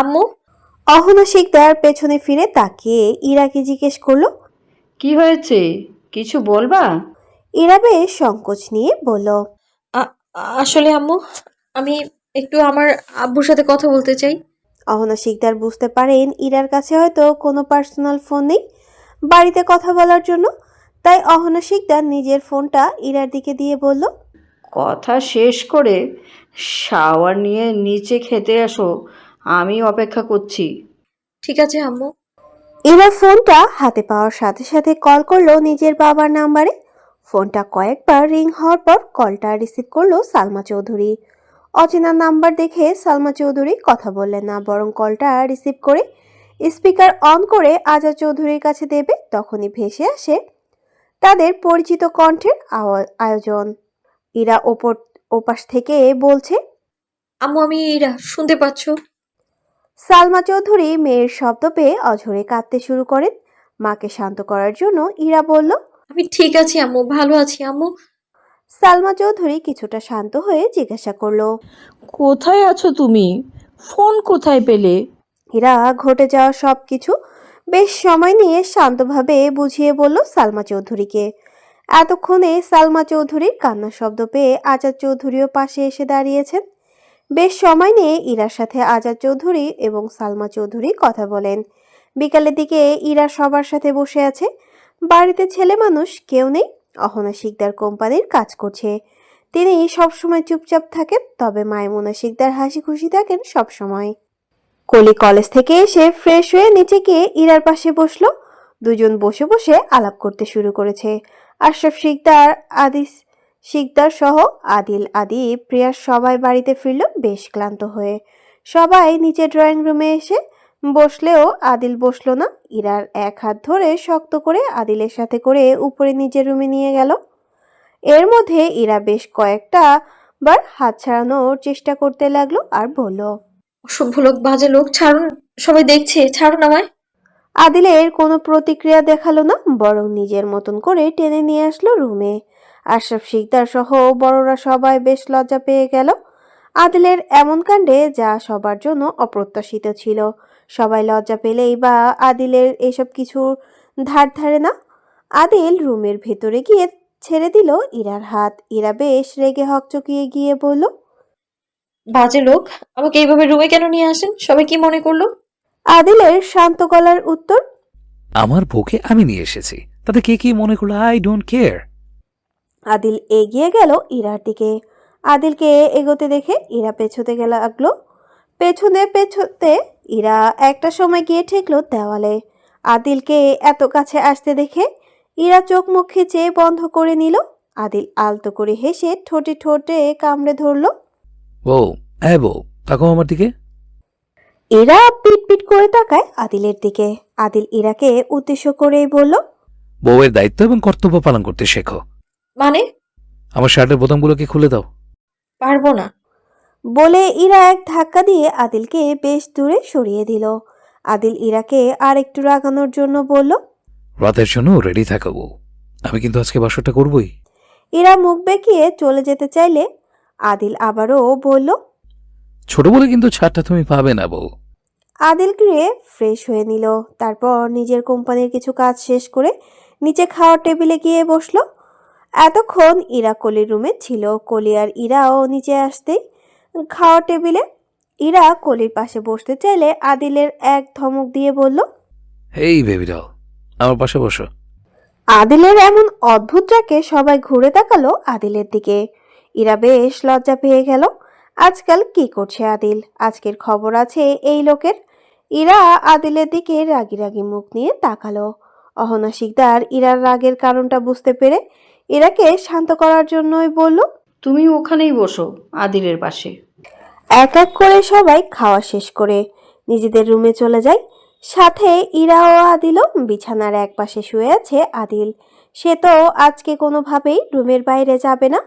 আম্মু। অহনা শিকদার পেছনে ফিরে তাকিয়ে ইরাকে জিজ্ঞেস করলো। কি হয়েছে? কিছু বলবা? ইরা বেশ সংকোচ নিয়ে বলল। আসলে আম্মু, আমি একটু আমার আব্বুর সাথে কথা বলতে চাই। অহনা শিকদার বুঝতে পারেন ইরার কাছে হয়তো কোনো পার্সোনাল ফোন নেই বাড়িতে কথা বলার জন্য, তাই অহনা শিকদার নিজের ফোনটা ইরার দিকে দিয়ে বলল। কথা শেষ করে শাওয়ার নিয়ে নিচে খেতে আসো, আমি অপেক্ষা করছি। ঠিক আছে আম্মু। ইরা ফোনটা হাতে পাওয়ার সাথে সাথে কল করলো নিজের বাবার নাম্বারে। ফোনটা কয়েকবার রিং হওয়ার পর কলটা রিসিভ করলো সালমা চৌধুরী। অচেনা নাম্বার দেখে সালমা চৌধুরী কথা বললেন না, বরং কলটা রিসিভ করে স্পিকার অন করে আজাদ চৌধুরীর কাছে দেবে তখনই ভেসে আসে তাদের পরিচিত কণ্ঠের আয়োজন। ইরা ওপাশ থেকে বলছে। আম্মু, আমি ইরা, শুনতে পাচ্ছ? সালমা চৌধুরী মেয়ের শব্দ পেয়ে অঝরে কাঁদতে শুরু করেন। মাকে শান্ত করার জন্য ইরা বলল। আমি ঠিক আছি আম্মু, ভালো আছি আম্মু। সালমা চৌধুরী কিছুটা শান্ত হয়ে জিজ্ঞাসা করলো। কোথায় আছো তুমি? ফোন কোথায় পেলে? ইরা ঘটে যাওয়া সবকিছু বেশ সময় নিয়ে শান্তভাবে বুঝিয়ে বলল সালমা চৌধুরীকে। এতক্ষণে সালমা চৌধুরীর কান্নার শব্দ পেয়ে আজাদ চৌধুরীও পাশে এসে দাঁড়িয়েছেন। বেশ সময় নিয়ে ইরার সাথে আজাদ চৌধুরী এবং সালমা চৌধুরী কথা বলেন। বিকালের দিকে ইরা সবার সাথে বসে আছে। বাড়িতে ছেলে মানুষ কেউ নেই। অহনা শিকদার কোম্পানির কাজ করছে, তিনি সবসময় চুপচাপ থাকেন, তবে মাইমুনা শিকদার হাসি খুশি থাকেন সবসময়। কলি কলেজ থেকে এসে ফ্রেশ হয়ে নিচে গিয়ে ইরার পাশে বসলো। দুজন বসে বসে আলাপ করতে শুরু করেছে। আশরাফ শিকদার, আদিস শিকদার সহ আদিল, আদি, প্রিয়া সবাই বাড়িতে ফিরল বেশ ক্লান্ত হয়ে। সবাই নিচে ড্রয়িং রুমে এসে বসলেও আদিল বসলো না। ইরার এক হাত ধরে শক্ত করে আদিলের সাথে করে উপরে নিজের রুমে নিয়ে গেল। এর মধ্যে ইরা বেশ কয়েকটা বার হাত ছাড়ানোর চেষ্টা করতে লাগলো আর বলল। অসভ্য লোক, বাজে লোক, ছাড়ুন, সবাই দেখছে, ছাড়ুন আমায়। আদিলের কোনো প্রতিক্রিয়া দেখালো না, বরং নিজের মতন করে টেনে নিয়ে আসলো রুমে। আশরাফ শিকদার সহ বড়রা সবাই বেশ লজ্জা পেয়ে গেল আদিলের এমন কাণ্ডে, যা সবার জন্য অপ্রত্যাশিত ছিল। সবাই লজ্জা পেলেই বা আদিলের এসব কিছুর ধার ধারে না। আদিল রুমের ভেতরে গিয়ে ছেড়ে দিল ইরার হাত। ইরা বেশ রেগে হকচকিয়ে গিয়ে বলল। বাজে লোক, আমাকে এইভাবে রুমে কেন নিয়ে আসেন? সবাই কি মনে করলো? আদিলের শান্ত গলার উত্তর। আমার বউকে আমি নিয়ে এসেছি, তাতে কে কি মনে করলো আই ডোন্ট কেয়ার। আদিল এগিয়ে গেল ইরার দিকে। আদিলকে এগোতে দেখে ইরা পেছোতে লাগলো। পেছনে পেছোতে ইরা একটা সময় গিয়ে ঠেকলো দেওয়ালে। আদিলকে এত কাছে আসতে দেখে ইরা চোখ মুখ খিচে বন্ধ করে নিল। আদিল আলতো করে হেসে ঠোঁটে ঠোঁটে কামড়ে ধরলো। বউ, হ্যাঁ বউ, তাকাও আমার দিকে। ইরা পিট পিট করে তাকায় আদিলের দিকে। আদিল ইরাকে উদ্দেশ্য করেই বলল। বউয়ের দায়িত্ব এবং কর্তব্য পালন করতে শেখো। মানে? আমার শার্টের বোতামগুলোকে খুলে দাও। পারবো না। বলে ইরা এক ধাক্কা দিয়ে আদিলকে বেশ দূরে সরিয়ে দিল। আদিল ইরাকে আর একটু রাগানোর জন্য বলল। রাতের জন্য রেডি থাকো বউ, আমি কিন্তু আজকে বাসরটা করবই। ইরা মুখ বেঁকিয়ে চলে যেতে চাইলে আদিল আবারও বলল। ছোট বলে কিন্তু ছাড়টা তুমি পাবে না বউ। আদিল গিয়ে ফ্রেশ হয়ে নিল, তারপর নিজের কোম্পানির কিছু কাজ শেষ করে নিচে খাওয়ার টেবিলে গিয়ে বসলো। এতক্ষণ ইরা কলির রুমে ছিল। কলি আর ইরাও নিচে আসতেই খাওয়ার টেবিলে ইরা কলির পাশে বসতে চাইলে আদিলের এক ধমক দিয়ে বলল। এই বেবি ডল, আমার পাশে বসো। আদিলের এমন অদ্ভুত ডাকে সবাই ঘুরে তাকালো আদিলের দিকে। ইরা বেশ লজ্জা পেয়ে গেল। আজকাল কি করছে আদিল? আজকের খবর আছে এই লোকের। ইরা আদিলের দিকে রাগি রাগি মুখ নিয়ে তাকালো। অহনা শিকদার ইরার রাগের কারণটা বুঝতে পেরে ইরাকে শান্ত করার জন্যই বলল। তুমি ওখানেই বসো, আদিলের পাশে। এক এক করে সবাই খাওয়া শেষ করে নিজেদের রুমে চলে যায়। সাথে ইরা ও আদিলও। বিছানার এক পাশে শুয়ে আছে আদিল। সে তো আজকে কোনোভাবেই রুমের বাইরে যাবে না।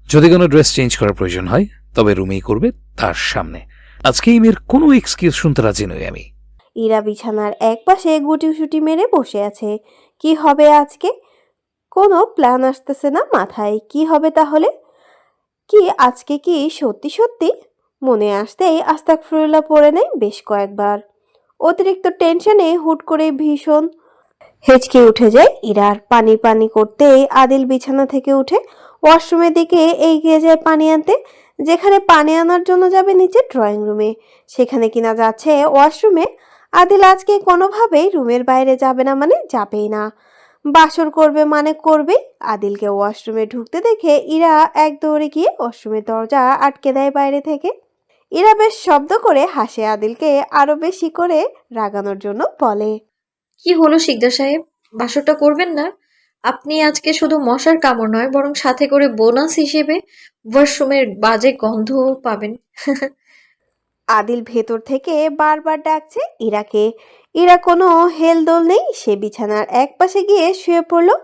যদি কোনো ড্রেস চেঞ্জ করার প্রয়োজন হয় তবে রুমেই করবে, তার সামনে। আজকে এই মেয়ের কোনো এক্সকিউজ শুনতে রাজি নই আমি। ইরা বিছানার এক পাশে গুটিসুটি মেরে বসে আছে। কি হবে আজকে? কোনো প্ল্যান আসতেছে না মাথায়। কি হবে তাহলে? কি আজকে কি সত্যি সত্যি মনে আসতেই আস্তাগফিরুল্লাহ পড়ে নেয় বেশ কয়েকবার। অতিরিক্ত টেনশনে হুট করে ভীষণ হেঁচকে উঠে যায় ইরার। পানি পানি করতেই আদিল বিছানা থেকে উঠে ওয়াশরুমের দিকে এগিয়ে যায় পানি আনতে। যেখানে পানি আনার জন্য যাবে নিচে ড্রয়িং রুমে, সেখানে কিনা যাচ্ছে ওয়াশরুমে। আদিল আজকে কোনোভাবেই রুমের বাইরে যাবে না, মানে যাবেই না। বাসর করবে মানে করবেই। আদিলকে ওয়াশরুমে ঢুকতে দেখে ইরা এক দৌড়ে গিয়ে ওয়াশরুমের দরজা আটকে দেয় বাইরে থেকে। ইরা বেশ শব্দ করে হাসে, আদিলকে আরো বেশি করে রাগানোর জন্য বলে, কি হলো শিকদার সাহেব, বাসরটা করবেন না? আপনি আজকে শুধু মশার কামড় নয়, বরং সাথে করে বোনাস হিসেবে ওয়াশরুমের বাজে গন্ধও পাবেন। আদিল ভেতর থেকে বারবার ডাকছে ইরাকে। ইরা কোনো হেলদোল নেই, সে বিছানার এক পাশে গিয়ে শুয়ে পড়লো।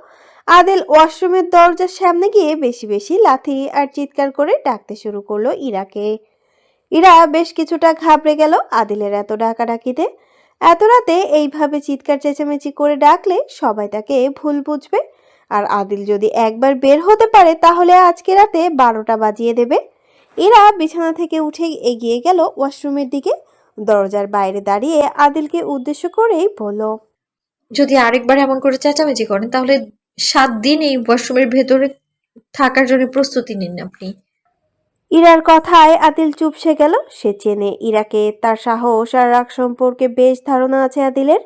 আদিল ওয়াশরুমের দরজার সামনে গিয়ে বেশি বেশি লাথি আর চিৎকার করে ডাকতে শুরু করলো ইরাকে। ইরা বেশ কিছুটা ঘাবড়ে গেল আদিলের এত ডাকাডাকিতে। এত রাতে এইভাবে চিৎকার চেঁচামেচি করে ডাকলে সবাই তাকে ভুল বুঝবে। আর আদিল যদি একবার বের হতে পারে তাহলে আজকে রাতে 12টা বাজিয়ে দেবে। এরা বিছানা থেকে উঠে এগিয়ে গেল ওয়াশরুমের দিকে। দরজার বাইরে দাঁড়িয়ে আদিলকে উদ্দেশ্য করেই বলল, যদি আরেকবার এমন করে চেঁচামেচি করেন তাহলে 7 দিন এই ওয়াশরুমের ভেতরে থাকার জন্য প্রস্তুতি নিন আপনি। ইরার কথায় আদিল চুপসে গেল। সে চেনে ইরাকে, তার সাহস আর রাগ সম্পর্কে বেশ ধারণা আছে আদিলের।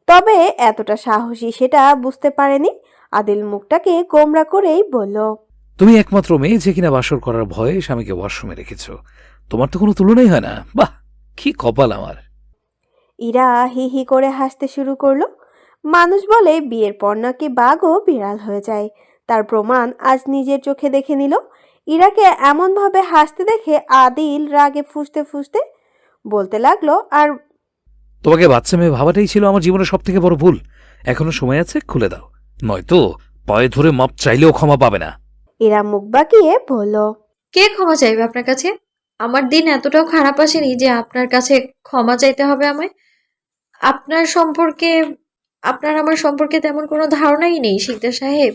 তবে এতটা সাহসী সেটা বুঝতে পারেনি। আদিল মুখটাকে গোমরা করেই বলল, তুমি একমাত্র মেয়ে যে কিনা বাসর করার ভয়ে স্বামীকে ওয়াশরুমে রেখেছ। তোমার তো কোনো তুলনাই হয় না। বাহ, কি কপাল আমার। ইরা হি হি করে হাসতে শুরু করলো। মানুষ বলে বিয়ের পর নাকি বাঘও বিড়াল হয়ে যায়, তার প্রমাণ আজ নিজের চোখে দেখে নিল। ইরাকে এমনভাবে হাসতে দেখে আদিল রাগে ফুঁসতে ফুঁসতে বলতে লাগলো, আর তোমাকে বাচ্চা মেয়ে ভাবাটাই ছিল আমার জীবনের সব থেকে বড় ভুল। এখনো সময় আছে, খুলে দাও, নয়তো পায়ে ধরে মাপ চাইলেও ক্ষমা পাবে না। ইরা মুখ বাঁকিয়ে বলল, কে ক্ষমা চাইবে আপনার কাছে? আমার দিন এতটাও খারাপ আসেনি যে আপনার কাছে ক্ষমা চাইতে হবে আমায়। আপনার সম্পর্কে আপনার আমার সম্পর্কে তেমন কোনো ধারণাই নেই শিকদার সাহেব।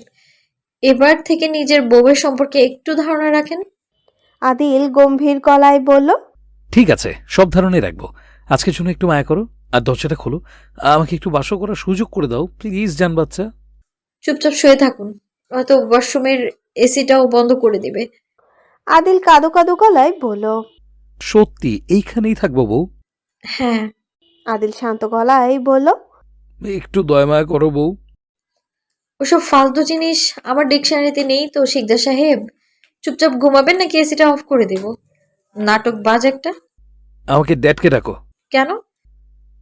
এবার থেকে নিজের বউয়ের সম্পর্কে একটু ধারণা রাখেন। আদিল গম্ভীর গলায় বলল, ঠিক আছে, সব ধারণাই রাখবো। আজকের জন্য একটু মায়া করো আর দরজাটা খোলো। আমাকে একটু বাসর করার সুযোগ করে দাও প্লিজ, জান বাচ্চা। চুপচাপ শুয়ে থাকুন, হয়তো ওয়াশরুমের এসিটাও বন্ধ করে দিবে। আদিল কাঁদো কাঁদো গলায় বলল, সত্যি এইখানেই থাকবো বউ? হ্যাঁ। আদিল শান্ত গলায় বলল, একটু দয়া মায়া করো বউ। ওসব ফালতু জিনিস আমার ডিকশনারিতে নেই তো শিকদার সাহেব। চুপচাপ ঘুমাবেন নাকি এসিটা অফ করে দেব? নাটক বাজ একটা। আমাকে ড্যাডকে ডাকো। কেন?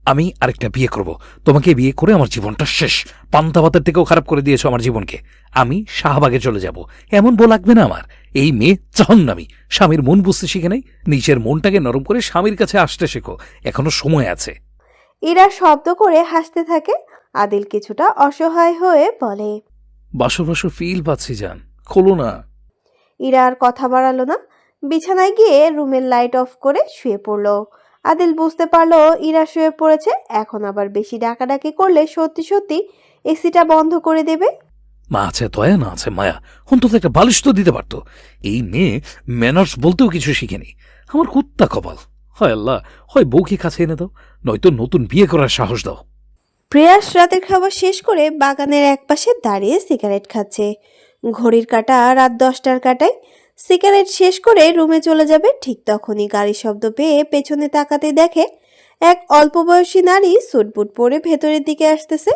আমি আরেকটা বিয়ে করব। তোমাকে বিয়ে করে আমার জীবনটা শেষ। পান্তা ভাতের থেকেও খারাপ করে দিয়েছো আমার জীবনকে। আমি শাহবাগে চলে যাব। এমন বউ লাগবে না আমার। এই মেয়ে জাহান্নামী। স্বামীর মন বুঝতে শিখে নাই। নিজের মনটাকে নরম করে স্বামীর কাছে আসতে শেখো, এখনো সময় আছে। ইরা শব্দ করে হাসতে থাকে। আদিল কিছুটা অসহায় হয়ে বলে, বাসর বাসর ফিল পাচ্ছি জান, খোলো না। ইরা আর কথা বাড়ালো না, বিছানায় গিয়ে রুমের লাইট অফ করে শুয়ে পড়লো। আদিল বুঝতে পারলো ইরা শুয়ে পড়েছে, এখন আবার বেশি ডাকাডাকি করলে সত্যি সত্যি এসিটা বন্ধ করে দেবে। মা আছে দয়া, না আছে মায়া। অন্তত একটা বালিশ তো দিতে পারতো। এই মেয়ে ম্যানার্স বলতেও কিছু শিখেনি। আমার কুত্তা কপাল। হয় আল্লাহ, হয় বউকে কাছে এনে দাও, নয়তো নতুন বিয়ে করার সাহস দাও। প্রেয়াস রাতের খাবার শেষ করে বাগানের একপাশে দাঁড়িয়ে সিগারেট খাচ্ছে। ঘড়ির কাঁটা রাত 10টার কাঁটায়। সিগারেট শেষ করে রুমে চলে যাবে, ঠিক তখনই গাড়ির শব্দ পেয়ে পেছনে তাকাতে দেখে এক অল্প বয়সী নারী স্যুটবুট পরে ভেতরের দিকে আসতেছে।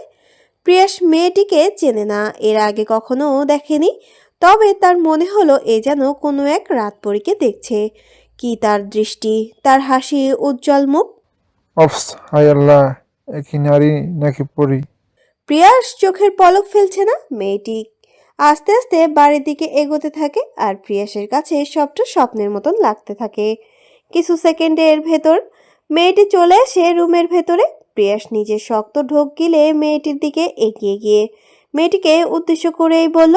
প্রিয়াস মেয়েটিকে চেনে না, এর আগে কখনো দেখেনি। তবে তার মনে হলো এ যেন কোনো এক রাতপরীকে দেখছে। কি তার দৃষ্টি, তার হাসি, উজ্জ্বল মুখ। অফস, হায় আল্লাহ, একই নারী নাকি পরি? প্রিয়াস চোখের পলক ফেলছে না। মেয়েটি আস্তে আস্তে বাড়ির দিকে এগোতে থাকে আর প্রিয়াসের কাছে সবটা স্বপ্নের মতন লাগতে থাকে। কিছু সেকেন্ডের ভেতর মেয়েটি চলে আসে রুমের ভেতরে। প্রিয়াস নিজের শক্ত ঢোক গিলে মেয়েটির দিকে এগিয়ে গিয়ে মেয়েটিকে উদ্দেশ্য করেই বলল,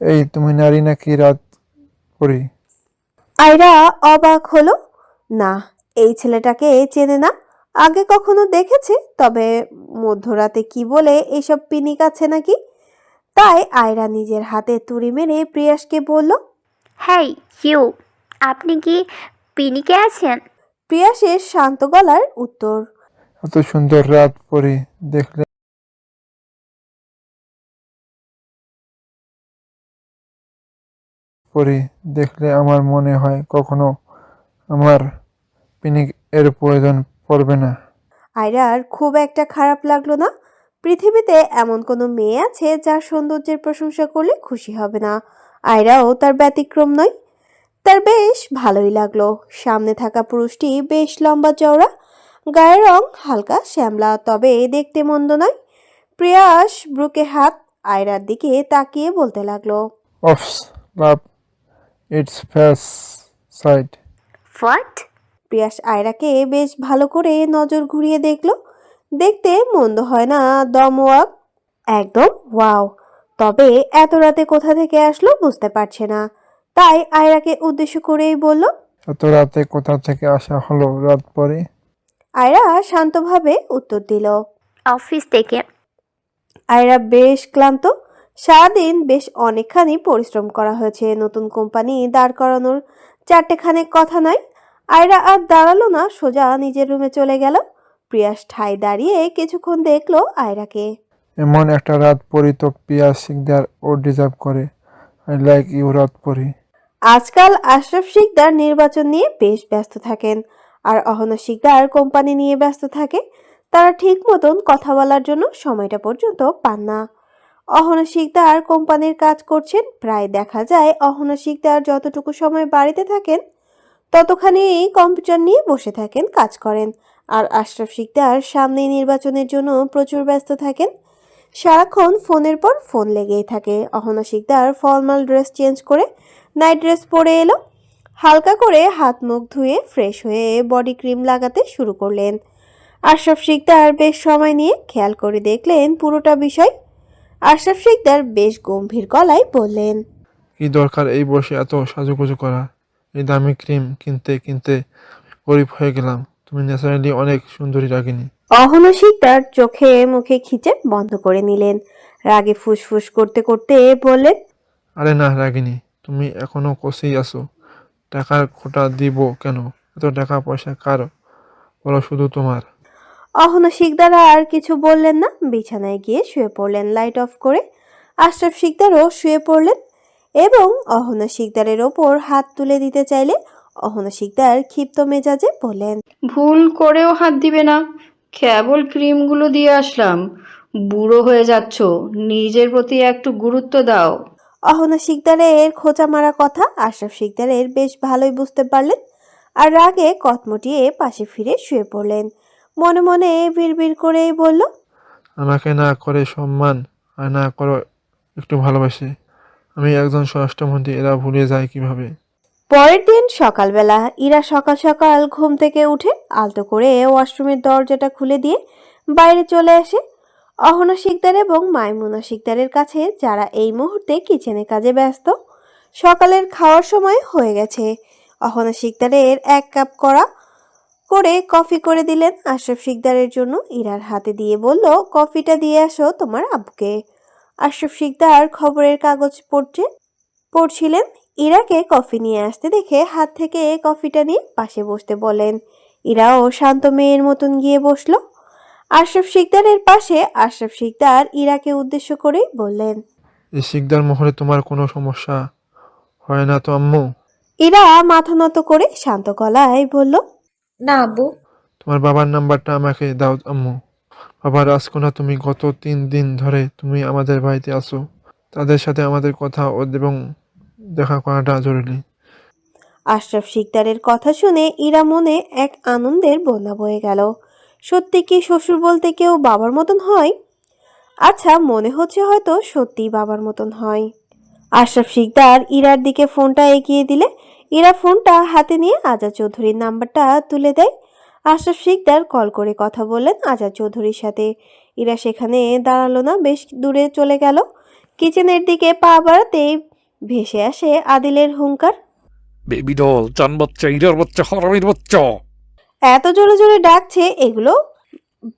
এই তুমি নারী নাকি রাত পরি? আয়রা অবাক হলো। না, এই ছেলেটাকে চেনে না, আগে কখনো দেখেছে, তবে মধ্যরাতে কি বলে এসব পিনিক আছে নাকি। তাই আয়রা নিজের হাতে তুড়ি মেরে প্রিয়াসকে বলল, হেই ইউ, আপনি কি পিনিকে আছেন? প্রিয়াসের শান্ত গলার উত্তর। এত সুন্দর রাত পরি দেখলে আমার মনে হয় কখনো আমার পিনিক এর প্রয়োজন পড়বে না। আয়রার খুব একটা খারাপ লাগলো না। পৃথিবীতে এমন কোনো মেয়ে আছে যার সৌন্দর্যের প্রশংসা করলে খুশি হবে না। আয়রাও তার ব্যতিক্রম নয়। তার বেশ ভালোই লাগলো। সামনে থাকা পুরুষটি বেশ লম্বা চওড়া, গায়ের রং হালকা শ্যামলা, তবে দেখতে মন্দ নয়। প্রিয়াস ব্রুকে হাত আয়রার দিকে তাকিয়ে বলতে লাগলো, অফস love it's first sight. What? Priyas আয়রাকে বেশ ভালো করে নজর ঘুরিয়ে দেখলো। দেখতে মন্দ হয় না, দম ওয়াক একদম ওয়াও। তবে এত রাতে কোথা থেকে আসলো বুঝতে পারছে না। তাই আয়রাকে উদ্দেশ্য করেই বলল, এত রাতে কোথা থেকে আসা হলো রাত পরে? আয়রা শান্তভাবে উত্তর দিল, অফিস থেকে। আয়রা বেশ ক্লান্ত। সারাদিন বেশ অনেকখানি পরিশ্রম করা হয়েছে। নতুন কোম্পানি দাঁড় করানোর 4টেখানেক কথা নয়। আয়রা আর দাঁড়ালো না, সোজা নিজের রুমে চলে গেল। প্রিয়াস ঠায় দাঁড়িয়ে কিছুক্ষণ দেখলো আয়রাকে। এমন একটা রাত পরি তো পিয়া সিকদার ও ডিজার্ভ করে। আই লাইক ইউ রাত পরি। আজকাল আশরাফ শিকদার নির্বাচন নিয়ে বেশ ব্যস্ত থাকেন, আর অহনা শিকদার কোম্পানি নিয়ে ব্যস্ত থাকে। তারা ঠিক মতন কথা বলার জন্য সময়টা পর্যন্ত পান না। অহনা শিকদার কোম্পানির কাজ করছেন। প্রায় দেখা যায় অহনা শিকদার যতটুকু সময় বাড়িতে থাকেন ততখানি কম্পিউটার নিয়ে বসে থাকেন, কাজ করেন। আর আশরাফ শিকদার সামনেই নির্বাচনের জন্য প্রচুর ব্যস্ত থাকেন। সারাক্ষণ ফোনের পর ফোন লেগেই থাকে। Ahana Sikdar formal dress change করে নাইট ড্রেস পরে এলো। হালকা করে হাত মুখ ধুয়ে ফ্রেশ হয়ে বডি ক্রিম লাগাতে শুরু করলেন। আশরাফ শিকদার বেশ সময় নিয়ে খেয়াল করে দেখলেন পুরোটা বিষয়। আশরাফ শিকদার বেশ গম্ভীর গলায় বললেন, কি দরকার এই বসে এত সাজুগুজু করা? এই দামি ক্রিম কিনতে কিনতে গরিব হয়ে গেলাম। তুমি ন্যাচারালি অনেক সুন্দরী রাগিনী। অহনা শিকদার চোখে মুখে খিচে বন্ধ করে নিলেন। রাগে ফুসফুস করতে করতে বললেন, আরে না রাগিনী, তুমি এখনো কষেই আছো। টাকার খোটা দিব কেন? এত টাকা পয়সা কার বলো, শুধু তোমার। অহনা শিকদার আর কিছু বললেন না, বিছানায় গিয়ে শুয়ে পড়লেন লাইট অফ করে। আশরাফ শিকদারও শুয়ে পড়লেন এবং অহনা শিকদারের ওপর হাত তুলে দিতে চাইলে অহনা শিকদার ক্ষিপ্ত মেজাজে বললেন, ভুল করেও হাত দিবে না, কেবল ক্রিমগুলো দিয়ে আসলাম। বুড়ো হয়ে যাচ্ছ, নিজের প্রতি একটু গুরুত্ব দাও। অহনা শিকদারের খোঁচা মারা কথা আশরাফ শিকদারের বেশ ভালোই বুঝতে পারলেন, আর রাগে কটমটিয়ে পাশে ফিরে শুয়ে পড়লেন। মনে মনে বিড়বিড় করেই বলল, আমাকে না করে সম্মান আর না করো একটু ভালোবাসে। আমি একজন স্বরাষ্ট্রমন্ত্রী, এরা ভুলে যায় কিভাবে? পরের দিন সকালবেলা ইরা সকাল সকাল ঘুম থেকে উঠে আলতো করে ওয়াশরুমের দরজাটা খুলে দিয়ে বাইরে চলে আসে। অহনা শিকদার এবং মাইমুনা শিকদারের কাছে, যারা এই মুহূর্তে কিচেনে কাজে ব্যস্ত। সকালের খাওয়ার সময় হয়ে গেছে। অহনা শিকদারের 1 কাপ করে কফি করে দিলেন আশরাফ শিকদারের জন্য। ইরার হাতে দিয়ে বলল, কফিটা দিয়ে আসো তোমার আব্বুকে। আশরাফ শিকদার খবরের কাগজ পড়ছিলেন। ইরাকে কফি নিয়ে আসতে দেখে হাত থেকে কফিটা নিয়ে পাশে বসতে বলেন। ইরাও শান্ত মেয়ের মতন গিয়ে বসলো আশরাফ শিকদারের পাশে। আশরাফ শিকদার ইরাকে উদ্দেশ্য করেই বললেন, এই শিকদার মহলে তোমার কোনো সমস্যা হয় না তো আম্মু? ইরা মাথা নত করে শান্ত গলায় বলল, না আব্বু। তোমার বাবার নাম্বারটা আমাকে দাও আম্মু। বাবা রাজকন্যা, তুমি গত 3 দিন ধরে তুমি আমাদের বাড়িতে আসো। তাদের সাথে আমাদের কথা এবং দেখা করাটা জরুরি। আশরাফ শিকদারের কথা শুনে ইরা মনে এক আনন্দের বন্যা বয়ে গেল। সত্যি কি শ্বশুর বলতে কেউ বাবার মতন হয়? আচ্ছা, মনে হচ্ছে হয়তো সত্যিই বাবার মতন হয়। আশরাফ শিকদার ইরার দিকে ফোনটা এগিয়ে দিলে ইরা ফোনটা হাতে নিয়ে আজাদ চৌধুরীর নাম্বারটা তুলে দেয়। আশরাফ শিকদার কল করে কথা বললেন আজাদ চৌধুরীর সাথে। ইরা সেখানে দাঁড়ালো না, বেশ দূরে চলে গেল। কিচেনের দিকে পা বাড়াতেই ভেসে আসে আদিলের হুঙ্কার, বেবি ডল, চান বাচ্চা, ইরার বাচ্চা, হারামির বাচ্চা। এত জোরে জোরে ডাকছে, এগুলো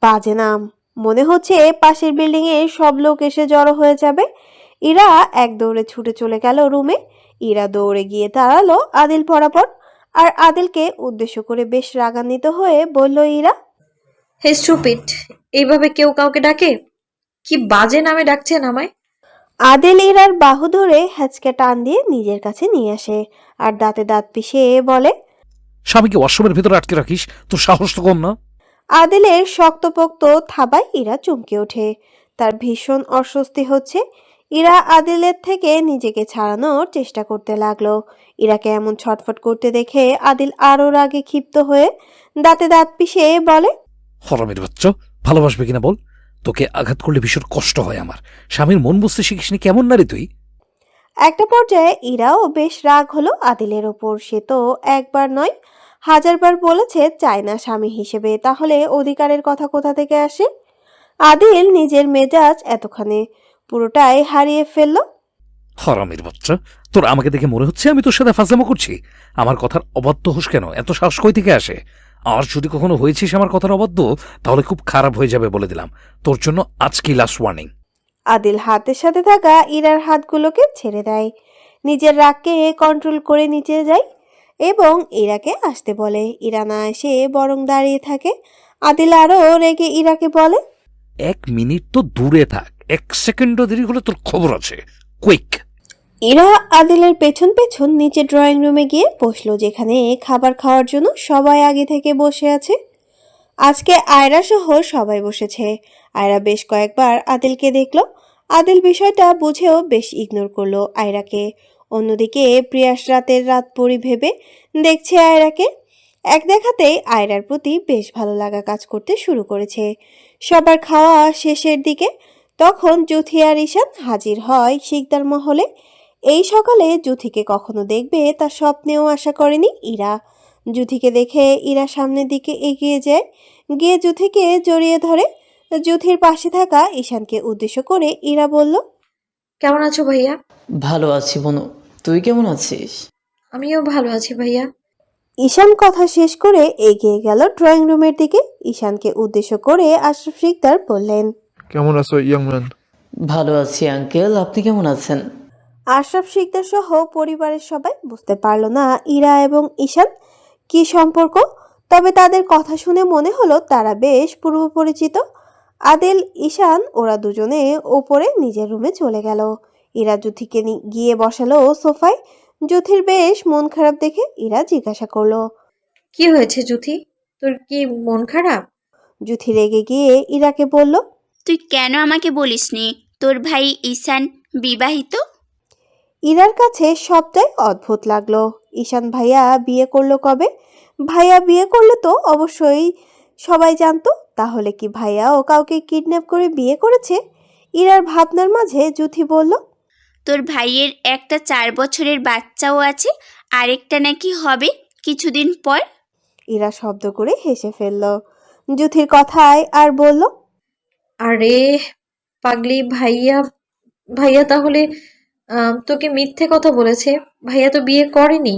বাজে নাম। মনে হচ্ছে পাশের বিল্ডিং এ সব লোক এসে জড়ো হয়ে যাবে। ইরা এক দৌড়ে ছুটে চলে গেল রুমে। ইরা দৌড়ে গিয়ে দাঁড়ালো আদিল বরাবর। আর আদিলকে উদ্দেশ্য করে বেশ রাগান্বিত হয়ে বলল ইরা। হে স্টুপিড, এইভাবে কেউ কাউকে ডাকে? কি বাজে নামে ডাকছেন আমায়? আদিল ইরার বাহু ধরে হ্যাচকে টান দিয়ে নিজের কাছে নিয়ে আসে আর দাঁতে দাঁত পিষে বলে। স্বামীকে ওয়াশরুমের ভেতরে আটকে রাখিস, তোর সাহস তো কম না। আদিলের শক্তপোক্ত থাবায় ইরা চমকে ওঠে। তার ভীষণ অস্বস্তি হচ্ছে। ইরা আদিলের থেকে নিজেকে ছাড়ানোর চেষ্টা করতে লাগলো। ইরাকে এমন ছটফট করতে দেখে আদিল আরো রাগে ক্ষিপ্ত হয়ে দাঁতে দাঁত পিষে বলে। হরামের বাচ্চা, ভালোবাসবে কিনা বল? তোকে আঘাত করলে ভীষণ কষ্ট হয় আমার। স্বামীর মন বুঝতে শিখিসনি, কেমন নারী তুই? একটা পর্যায়ে ইরাও বেশ রাগ হলো আদিলের ওপর। সে তো একবার নয়, হাজারবার বলেছে চায় না স্বামী হিসেবে, তাহলে অধিকারের কথা কোথা থেকে আসে? আদিল নিজের মেজাজ এতখানে পুরোটাই হারিয়ে ফেলল। হরামের বাচ্চা, তোর আমাকে দেখে মনে হচ্ছে আমি তোর সাথে ফাজলামো করছি? আমার কথার অবাধ্য হোস কেন? এত সাহস কই থেকে আসে? আর যদি কখনো হয়েছিস আমার কথার অবাধ্য, তাহলে খুব খারাপ হয়ে যাবে বলে দিলাম। তোর জন্য আজকেই লাস্ট ওয়ার্নিং। আদিল হাতের সাথে থাকা ইরার হাতগুলোকে ছেড়ে দেয়, নিজের রাগকে কন্ট্রোল করে নিচে যায় এবং ইরাকে আসতে বলে। ইরা না এসে বরং দাঁড়িয়ে থাকে। আদিল আরো রেগে ইরাকে বলে। 1 মিনিট তো দূরে থাক, 1 সেকেন্ডও দেরি হলে তোর খবর আছে। কুইক! ইরা আদিলের পেছন পেছন নিচে ড্রয়িং রুমে গিয়ে বসলো, যেখানে খাবার খাওয়ার জন্য সবাই আগে থেকে বসে আছে। আজকে আয়রা সহ সবাই বসেছে। আয়রা বেশ কয়েকবার আদিলকে দেখলো। আদিল বিষয়টা বুঝেও বেশ ইগনোর করলো আয়রাকে। অন্যদিকে প্রিয়াস রাতের রাত পরি ভেবে দেখছে আয়রাকে। এক দেখাতেই আয়রার প্রতি বেশ ভালো লাগা কাজ করতে শুরু করেছে। সবার খাওয়া শেষের দিকে তখন জুথি আর ঈশান হাজির হয় শিকদার মহলে। এই সকালে জুথিকে কখনো দেখবে তা স্বপ্নেও আশা করেনি ইরা। জুথিকে দেখে ইরা সামনের দিকে এগিয়ে যায়, গিয়ে জুথিকে জড়িয়ে ধরে। জুথির পাশে থাকা ঈশানকে উদ্দেশ্য করে ইরা বলল। কেমন আছো ভাইয়া? ভালো আছি বনু, তুই কেমন আছিস? আমিও ভালো আছি ভাইয়া। ঈশান কথা শেষ করে এগিয়ে গেল ড্রয়িং রুমের দিকে। ঈশানকে উদ্দেশ্য করে আশরাফ শিকদার বললেন। কেমন আছো ইয়াং ম্যান? ভালো আছি আঙ্কেল, আপনি কেমন আছেন? আশরাফ শিকদার সহ পরিবারের সবাই বুঝতে পারলো না ইরা এবং ঈশান কি সম্পর্ক, তবে তাদের কথা শুনে মনে হলো তারা বেশ পূর্ব পরিচিত। আদিল ঈশান ওরা দুজনে ওপরে নিজের রুমে চলে গেল। ইরা জুথিকে গিয়ে বসালো সোফায়। জুথির বেশ মন খারাপ দেখে ইরা জিজ্ঞাসা করলো। কি হয়েছে জুথি, তোর কি মন খারাপ? জুথি রেগে গিয়ে ইরাকে বলল। তুই কেন আমাকে বলিসনি তোর ভাই ঈশান বিবাহিত? ইরার কাছে সবটাই অদ্ভুত লাগলো। ঈশান ভাইয়া বিয়ে করলো কবে? ভাইয়া বিয়ে করলে তো অবশ্যই সবাই জানতো। তাহলে কি ভাইয়াও কাউকে কিডন্যাপ করে বিয়ে করেছে? ইরার ভাবনার মাঝে জুথি বলল। তোর ভাইয়ের একটা 4 বছরের বাচ্চাও আছে, আরেকটা নাকি হবে কিছুদিন পর। ইরা শব্দ করে হেসে ফেলল জুথির কথায় আর বলল। আরে পাগলি, ভাইয়া ভাইয়া তাহলে তোকে মিথ্যে কথা বলেছে। ভাইয়া তো বিয়ে করেনি।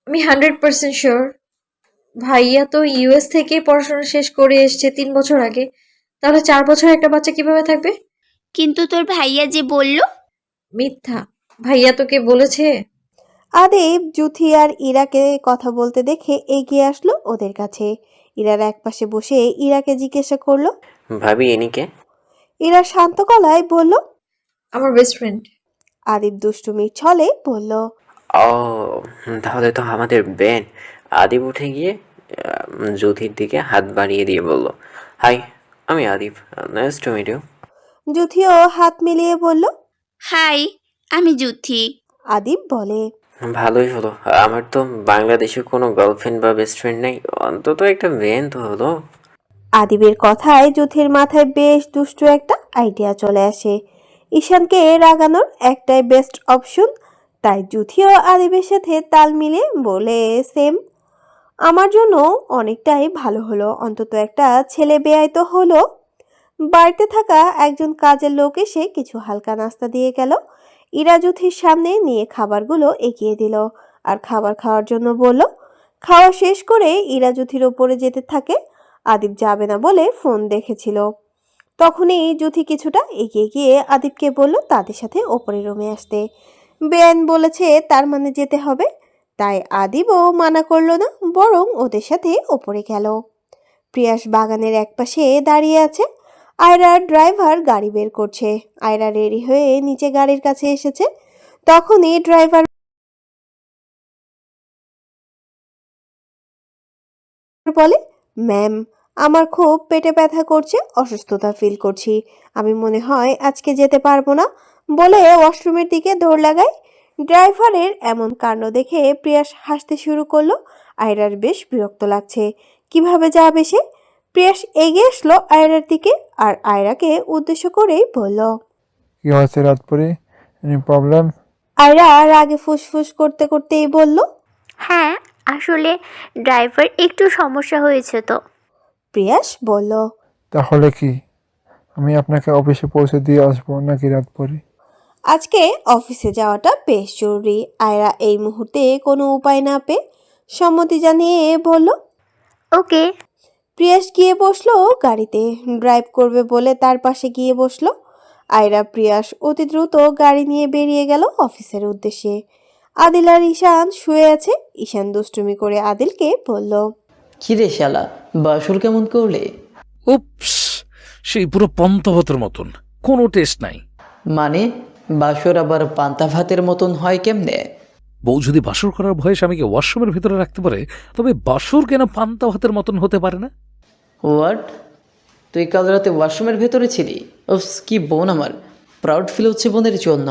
আমি 100% শিওর। ভাইয়া তো ইউএস থেকে পড়াশোনা শেষ করে এসেছে 3 বছর আগে। তাহলে 4 বছর একটা বাচ্চা কিভাবে থাকবে? কিন্তু তোর ভাইয়া যে বলল। মিথ্যা। ভাইয়া তোকে বলেছে? আদিব জুথি আর ইরাকে কথা বলতে দেখে এগিয়ে আসলো ওদের কাছে। ইরার একপাশে বসে ইরাকে জিজ্ঞাসা করলো। ভাবি এনিকে? ইরা শান্ত গলায় বলল। আমার বেস্ট ফ্রেন্ড। আদিব দুষ্টুমির ছলে বলল। ও, তাহলে তো আমাদের বেন। আদিব উঠে গিয়ে জ্যোতির দিকে হাত বাড়িয়ে দিয়ে বলল, হাই, আমি Adib, nice to meet you. জুথিও হাত মিলিয়ে বলল। হাই, আমি জুথি। আদিব বলে। ভালোই হলো, আমার তো বাংলাদেশে কোনো গার্লফ্রেন্ড বা বেস্ট ফ্রেন্ড নেই, অন্তত একটা বেন তো হলো। আদিবের কথায় জুথির মাথায় বেশ দুষ্টু একটা আইডিয়া চলে আসে। ঈশানকে রাগানোর একটাই বেস্ট অপশন। তাই জুথিও আদিবের সাথে তাল মিলিয়ে বলে, সেম, আমার জন্য অনেকটাই ভালো হলো, অন্তত একটা ছেলে বেয়াই তো হলো। বাড়িতে থাকা একজন কাজের লোক এসে কিছু হালকা নাস্তা দিয়ে গেল। ইরা জুথির সামনে নিয়ে খাবারগুলো এগিয়ে দিল আর খাবার খাওয়ার জন্য বলল। খাওয়া শেষ করে ইরা জুথির ওপরে যেতে থাকে। আদিব যাবে না বলে ফোন দেখেছিল। তখনই জুথি কিছুটা এগিয়ে গিয়ে আদিবকে বলল তাদের সাথে ওপরের রুমে আসতে। বেআইন বলেছে, তার মানে যেতে হবে। তাই আদিবও মানা করলো না, বরং ওদের সাথে ওপরে গেল। প্রিয়াস বাগানের একপাশে দাঁড়িয়ে আছে। আয়রার ড্রাইভার গাড়ি বের করছে। আয়রা রেডি হয়ে নিচে গাড়ির কাছে এসেছে। তখনই ড্রাইভার বলে, ম্যাম, আমার খুব পেটে ব্যথা করছে, অসুস্থতা ফিল করছি, আমি মনে হয় আজকে যেতে পারবো না, বলে ওয়াশরুমের দিকে দৌড় লাগায়। ড্রাইভারের এমন কাণ্ড দেখে প্রিয়াস হাসতে শুরু করলো। আয়রার বেশ বিরক্ত লাগছে। কিভাবে যাবে সে? প্রিয়াস এগিয়ে আসলো আয়রার দিকে আর আয়রাকে উদ্দেশ্য করেই বলল, কি হয়েছে রাতপুরি? Any problem? আয়রা রাগে ফুসফুস করতে করতেই বলল, হ্যাঁ, আসলে ড্রাইভার একটু সমস্যা হয়েছে তো। প্রিয়াস বলল, তাহলে কি আমি আপনাকে অফিসে পৌঁছে দিয়ে আসবো নাকি রাতপুরি? আজকে অফিসে যাওয়াটা বেশ জরুরি। আয়রা এই মুহূর্তে কোনো উপায় না পেয়ে সম্মতি জানিয়ে বলল। ওকে। প্রিয়াস গিয়ে বসলো গাড়িতে। ড্রাইভ করবে বলে তার পাশে গিয়ে বসলো। আয়রা প্রিয়াস অতি দ্রুত গাড়ি নিয়ে বেরিয়ে গেল অফিসের উদ্দেশ্যে। আদিল আর ঈশান শুয়ে আছে। ঈশান দুষ্টুমি করে আদিলকে বলল, কি রে শালা, বাসর কেমন করলে? উপস, সেই পুরো পন্তভাতের মতন, কোনো টেস্ট নাই। মানে বাসর আবার পান্তা ভাতের মতন হয় কেমনে? বউ যদি বাসর করার ভয়ে স্বামীকে ওয়াশরুমের ভিতরে রাখতে পারে, তবে বাসর কেন পান্তা ভাতের মতন হতে পারে না? হোয়াট? তুই কাল রাতে ওয়াশরুমের ভেতরে ছিলি? উফস, কি বোন আমার, প্রাউড ফিল হচ্ছে বোনের জন্য।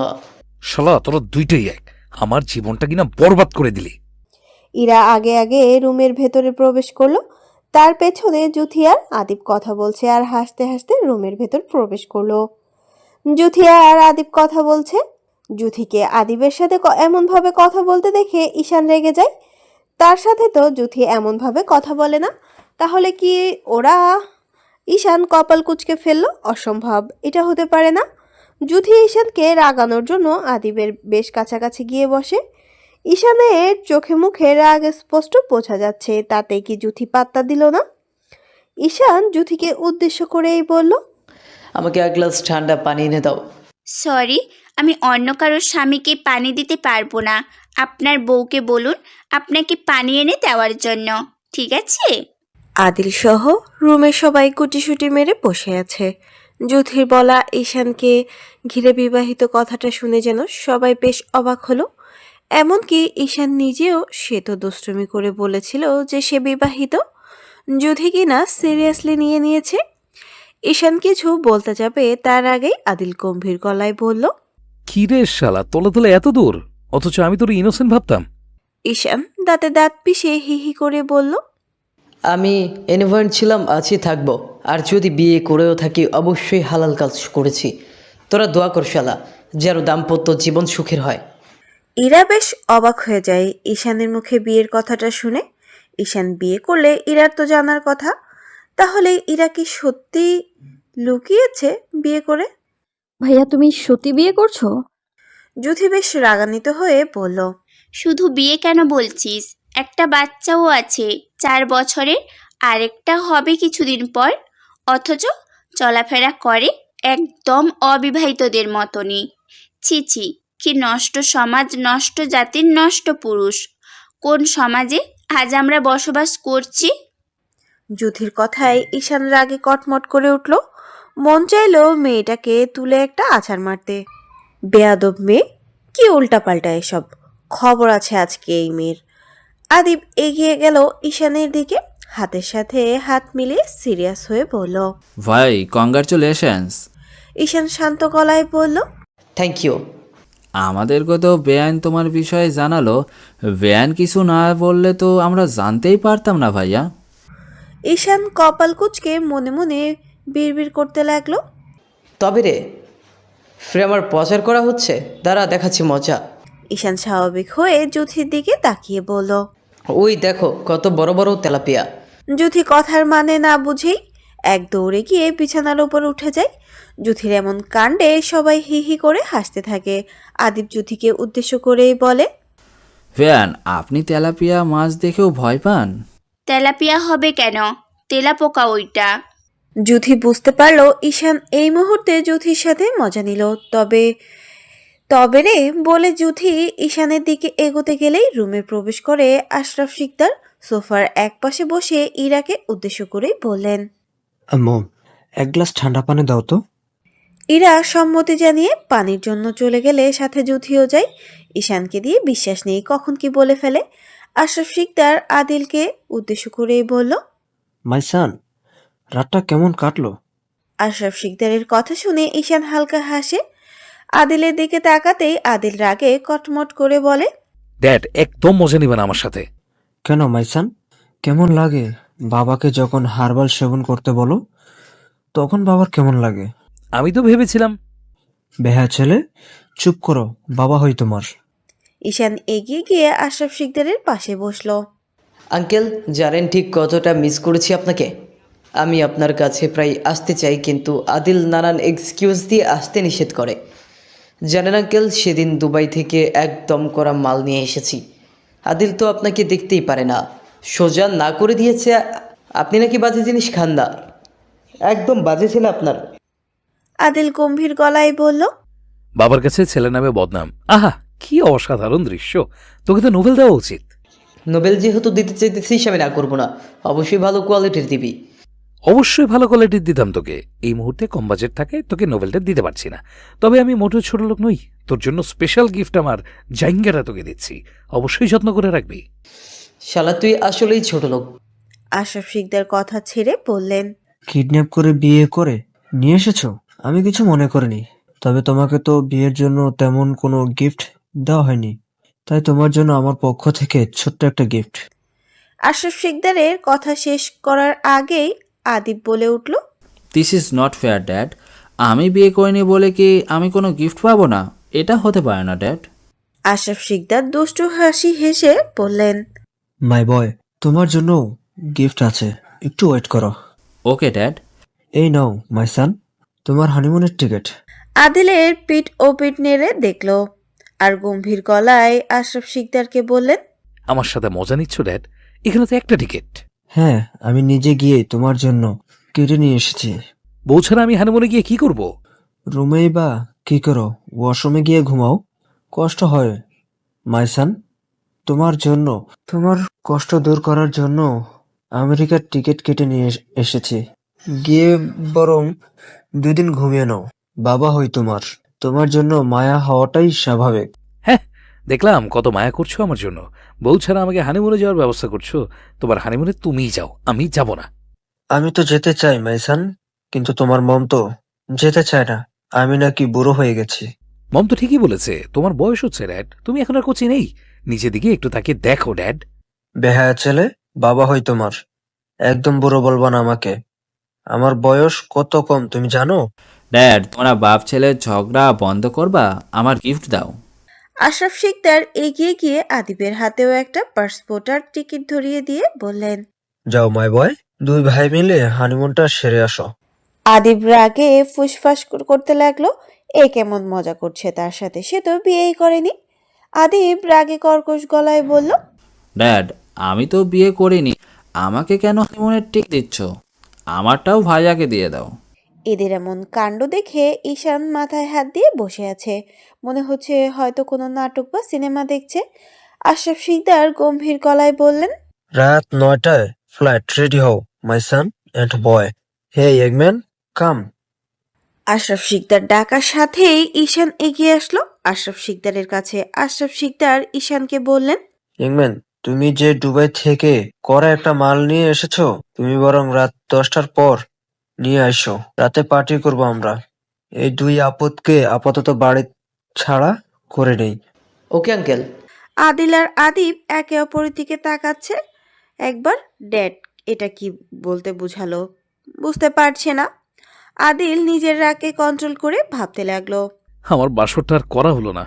শালা, তোরা দুইটাই এক, আমার জীবনটা কিনা বরবাদ করে দিলি। ইরা আগে আগে রুমের ভেতরে প্রবেশ করলো। তার পেছনে জুথি আর আদিব কথা বলছে আর হাসতে হাসতে রুমের ভেতর প্রবেশ করলো। জুথিয়া আর আদিব কথা বলছে। জুথিকে আদিবের সাথে এমনভাবে কথা বলতে দেখে ঈশান রেগে যায়। তার সাথে তো জুথি এমনভাবে কথা বলে না, তাহলে কি ওরা? ঈশান কপাল কুঁচকে ফেললো। অসম্ভব, এটা হতে পারে না। জুথি ঈশানকে রাগানোর জন্য আদিবের বেশ কাছাকাছি গিয়ে বসে। ঈশানের চোখে মুখে রাগ স্পষ্ট বোঝা যাচ্ছে, তাতে কি জুথি পাত্তা দিল না। ঈশান জুথিকে উদ্দেশ্য করেই বলল, আমাকে এক গ্লাস ঠান্ডা পানি এনে দাও। সরি, আমি অন্য কারোর স্বামীকে পানি দিতে পারবো না। আপনার বউকে বলুন আপনাকে পানি এনে দেওয়ার জন্য, ঠিক আছে? আদিল সহ রুমে সবাই কুটিসুটি মেরে বসে আছে। জুথির বলা ঈশানকে ঘিরে বিবাহিত কথাটা শুনে যেন সবাই বেশ অবাক হলো। এমনকি ঈশান নিজেও, সে তো দুষ্টুমি করে বলেছিল যে সে বিবাহিত। জুথি কিনা সিরিয়াসলি নিয়ে নিয়েছে। ঈশান কিছু বলতে যাবে তার আগেই আদিল গম্ভীর গলায় বলল, কি রে শালা, তলে তলে এত দূর, অথচ আমি তোর ইনোসেন্ট ভাবতাম। ঈশান দাঁতে দাঁত পিষে হি হি করে বলল, আমি এনভার্ন ছিলাম, আছি, থাকবো। আর যদি বিয়ে করেও থাকি অবশ্যই হালাল কাজ করেছি। তোরা দোয়া কর শালা, যেন দাম্পত্য জীবন সুখের হয়। ইরা বেশ অবাক হয়ে যায় ঈশানের মুখে বিয়ের কথাটা শুনে। ঈশান বিয়ে করলে ইরার তো জানার কথা, তাহলে ইরা কি সত্যি লুকিয়েছে বিয়ে করে? ভাইয়া, তুমি সত্যি বিয়ে করছো? জুথি বেশ রাগান্বিত হয়ে বলল, শুধু বিয়ে কেন বলছিস? একটা বাচ্চাও আছে 4 বছরের, আরেকটা হবে কিছুদিন পর, অথচ চলাফেরা করে একদম অবিবাহিতদের মতনই। ছি ছি, কি নষ্ট সমাজ, নষ্ট জাতির নষ্ট পুরুষ। কোন সমাজে আজ আমরা বসবাস করছি? জুথির কথায় ঈশান রাগে কটমট করে উঠল। মন চাইল মেয়েটাকে তুলে একটা আছাড় মারতে। বেয়াদব মেয়ে, কি উল্টাপাল্টা এসব, খবর আছে আজকে এই মেয়ের। আদিব এগিয়ে গেল ঈশানের দিকে, হাতের সাথে হাত মিলিয়ে সিরিয়াস হয়ে বলল, ভাই, কংগ্রাচুলেশনস। ঈশান শান্ত গলায় বলল, থ্যাংক ইউ। আমাদেরকে তো বেআইন তোমার বিষয়ে জানালো, বেআইন কিছু না বললে তো আমরা জানতেই পারতাম না ভাইয়া। ঈশান কপাল কুঁচকে মনে মনে বিড়বিড় করতে লাগলো। তবে রে, ফ্রে আমার প্রচার করা হচ্ছে, দাঁড়া দেখাচ্ছি মজা। ঈশান স্বাভাবিক হয়ে জুথির দিকে তাকিয়ে বলল, ওই দেখো কত বড় বড় তেলাপিয়া। জুথি কথার মানে না বুঝেই এক দৌড়ে গিয়ে বিছানার উপর উঠে যায়। জুথির এমন কাণ্ডে সবাই হি হি করে হাসতে থাকে। আদিব জুথিকে উদ্দেশ্য করেই বলে, বেআইন, আপনি তেলাপিয়া মাছ দেখেও ভয় পান? তেলাপিয়া হবে কেন? তেলাপোকা ওইটা। জুথি বুঝতে পারলো ঈশান এই মুহূর্তে জুথির সাথে মজা নিল, তবে তবে রে বলে জুথি ঈশানের দিকে এগোতে গেলেই রুমে প্রবেশ করে আশরাফ শিকদার সোফার একপাশে বসে ইরাকে উদ্দেশ্য করে বললেন, আম্মু, এক গ্লাস ঠান্ডা পানি দাও তো। ইরা সম্মতি জানিয়ে পানির জন্য চলে গেলে সাথে জুথিও যায়। ঈশানকে দিয়ে বিশ্বাস নেই কখন কি বলে ফেলে। আশরাফ শিকদার আদিলকে উদ্দেশ্য করেই বলল, মাই সান, রাতটা কেমন কাটলো? আশরাফ শিকদারের কথা শুনে ঈশান হালকা হাসে। আদিলের দিকে তাকাতেই আদিল রাগে কটমট করে বলে, ড্যাড একদম মজা নিবে না আমার সাথে। কেন মাই সান, কেমন লাগে বাবাকে যখন হার্বাল সেবন করতে বলো? তখন বাবার কেমন লাগে? আমি তো ভেবেছিলাম। বেহা ছেলে, চুপ করো, বাবা হই তোমার। ঈশান এগিয়ে গিয়ে আশরাফ শিকদারের পাশে বসলো। আঙ্কেল, জানেন ঠিক কতটা মিস করেছি আপনাকে। আমি আপনার কাছে প্রায় আসতে চাই, কিন্তু আদিল নানান এক্সকিউজ দিয়ে আসতে নিষেধ করে। জানেন আঙ্কেল, সেদিন দুবাই থেকে একদম করা মাল নিয়ে এসেছি। আদিল তো আপনাকে দেখতেই পারে না, সোজা না করে দিয়েছে আপনি নাকি বাজে জিনিস খান না। একদম বাজে ছিল আপনার। আদিল গম্ভীর গলায় বলল, বাবার কাছে ছেলে নামে বদনাম, আহা কি অসাধারণ দৃশ্য। তোকে তো নোবেল দেওয়া উচিত। নোবেল যেহেতু দিতে চাইতেছিস, আমি না করবো না। অবশ্যই ভালো কোয়ালিটির দিবি। অবশ্যই ভালো কোয়ালিটির দিতাম তোকে। এই মুহূর্তে কম বাজেট থাকে, তোকে নোবেলটা দিতে পারছি না। তবে আমি মোটেও ছোট লোক নই, তোর জন্য স্পেশাল গিফট আমার জাইঙ্গাটা তোকে দিচ্ছি, অবশ্যই যত্ন করে রাখবি। শালা তুই আসলেই ছোট লোক। আশরাফ শিকদার কথা ছেড়ে বললেন, কিডন্যাপ করে বিয়ে করে নিয়ে এসেছো? আমি কিছু মনে করিনি, তবে তোমাকে তো বিয়ের জন্য তেমন কোনো গিফট দেওয়া হয়নি, তাই তোমার জন্য আমার পক্ষ থেকে ছোট্ট একটা গিফট। আশরাফ শিকদারের কথা শেষ করার আগেই আদিব বলে উঠল, this is not fair dad. আমি বিয়ে করিনি বলে কি আমি কোনো গিফট পাবো না? এটা হতে পারে না ড্যাড। আশরাফ শিকদার দুষ্টু হাসি হেসে বললেন, মাই বয়, তোমার জন্য গিফট আছে, একটু ওয়েট করো। Okay dad. এই নাও মাই সান, তোমার হানিমুনের টিকিট। আদিলের পিঠ ও পিঠ নেড়ে দেখল আর গম্ভীর গলায় আশরাফ শিকদারকে বললেন, আমার সাথে মজা নিচ্ছ ড্যাড? এখানে তো একটা টিকিট। হ্যাঁ, আমি নিজে গিয়ে তোমার জন্য কেটে নিয়ে এসেছি। বউ ছাড়া আমি হানিমুনে গিয়ে কি করব? রুমেই বা কি করো? ওয়াশরুমে গিয়ে ঘুমাও, কষ্ট হয়। মাই সান, তোমার জন্য, তোমার কষ্ট দূর করার জন্য আমেরিকার টিকিট কেটে নিয়ে এসেছি। গিয়ে বরং 2 দিন ঘুমিয়ে নাও। বাবা হই তোমার, তোমার জন্য মায়া হওয়াটাই স্বাভাবিক। হ্যাঁ, দেখলাম কত মায়া করছো আমার জন্য। বউ ছাড়া আমাকে হানিমুনে যাওয়ার ব্যবস্থা করছো। তোমার হানিমুনে তুমিই যাও, আমি যাব না। আমি তো যেতে চাই মাইসান, কিন্তু তোমার মম তো যেতে চায় না। আমি নাকি বুড়ো হয়ে গেছি। মম তো ঠিকই বলেছে, তোমার বয়স হচ্ছে ড্যাড, তুমি এখন আর কোচি নেই। নিজের দিকে একটু তাকিয়ে দেখো ড্যাড। বেহায়া ছেলে, বাবা হই তোমার, একদম বুড়ো বলবা না আমাকে। আমার বয়স কত কম তুমি জানো? ড্যাড, তোমরা বাপ ছেলের ঝগড়া বন্ধ করবা, আমার গিফট দাও। আশরাফ শিকদার এগিয়ে গিয়ে আদিবের হাতেও একটা পাসপোর্টার টিকিট ধরিয়ে দিয়ে বললেন, যাও মাই বয়, 2 ভাই মিলে হানিমুনটা সেরে আসো। আদিব রাগে ফুসফাস করতে লাগলো, এ কেমন মজা করছে তার সাথে, সে তো বিয়েই করেনি। আদিব রাগে কর্কশ গলায় বলল, ড্যাড, আমি তো বিয়ে করিনি, আমাকে কেন হানিমুনের টিক দিচ্ছ? আমারটাও ভাইয়াকে দিয়ে দাও। এদের এমন কাণ্ড দেখে ঈশান মাথায় হাত দিয়ে বসে আছে, মনে হচ্ছে হয়তো কোনো নাটক বা সিনেমা দেখছে। আশরাফ শিকদার গম্ভীর গলায় বললেন, রাত 9টায় ফ্লাইট, রেডি হও মাই সান এন্ড বয়। হে এগম্যান, কাম। আশরাফ শিকদার ডাকার সাথেই ঈশান এগিয়ে আসলো আশরাফ শিকদারের কাছে। আশরাফ শিকদার ঈশানকে বললেন, এগম্যান, তুমি যে দুবাই থেকে করা একটা মাল নিয়ে এসেছো, তুমি বরং রাত 10টার পর নিয়ে আইসো। রাতে পার্টি করবো আমরা। এই 2 আপদকে আপাতত বাড়ি ছাড়া করে নেই। Okay uncle. আদিল আর আদিব একে অপরের দিকে তাকাচ্ছে। একবার ড্যাড এটা কি বলতে বুঝালো বুঝতে পারছে না। আদিল নিজের রাগকে কন্ট্রোল করে ভাবতে লাগলো, আমার বাসরটা আর করা হলো না,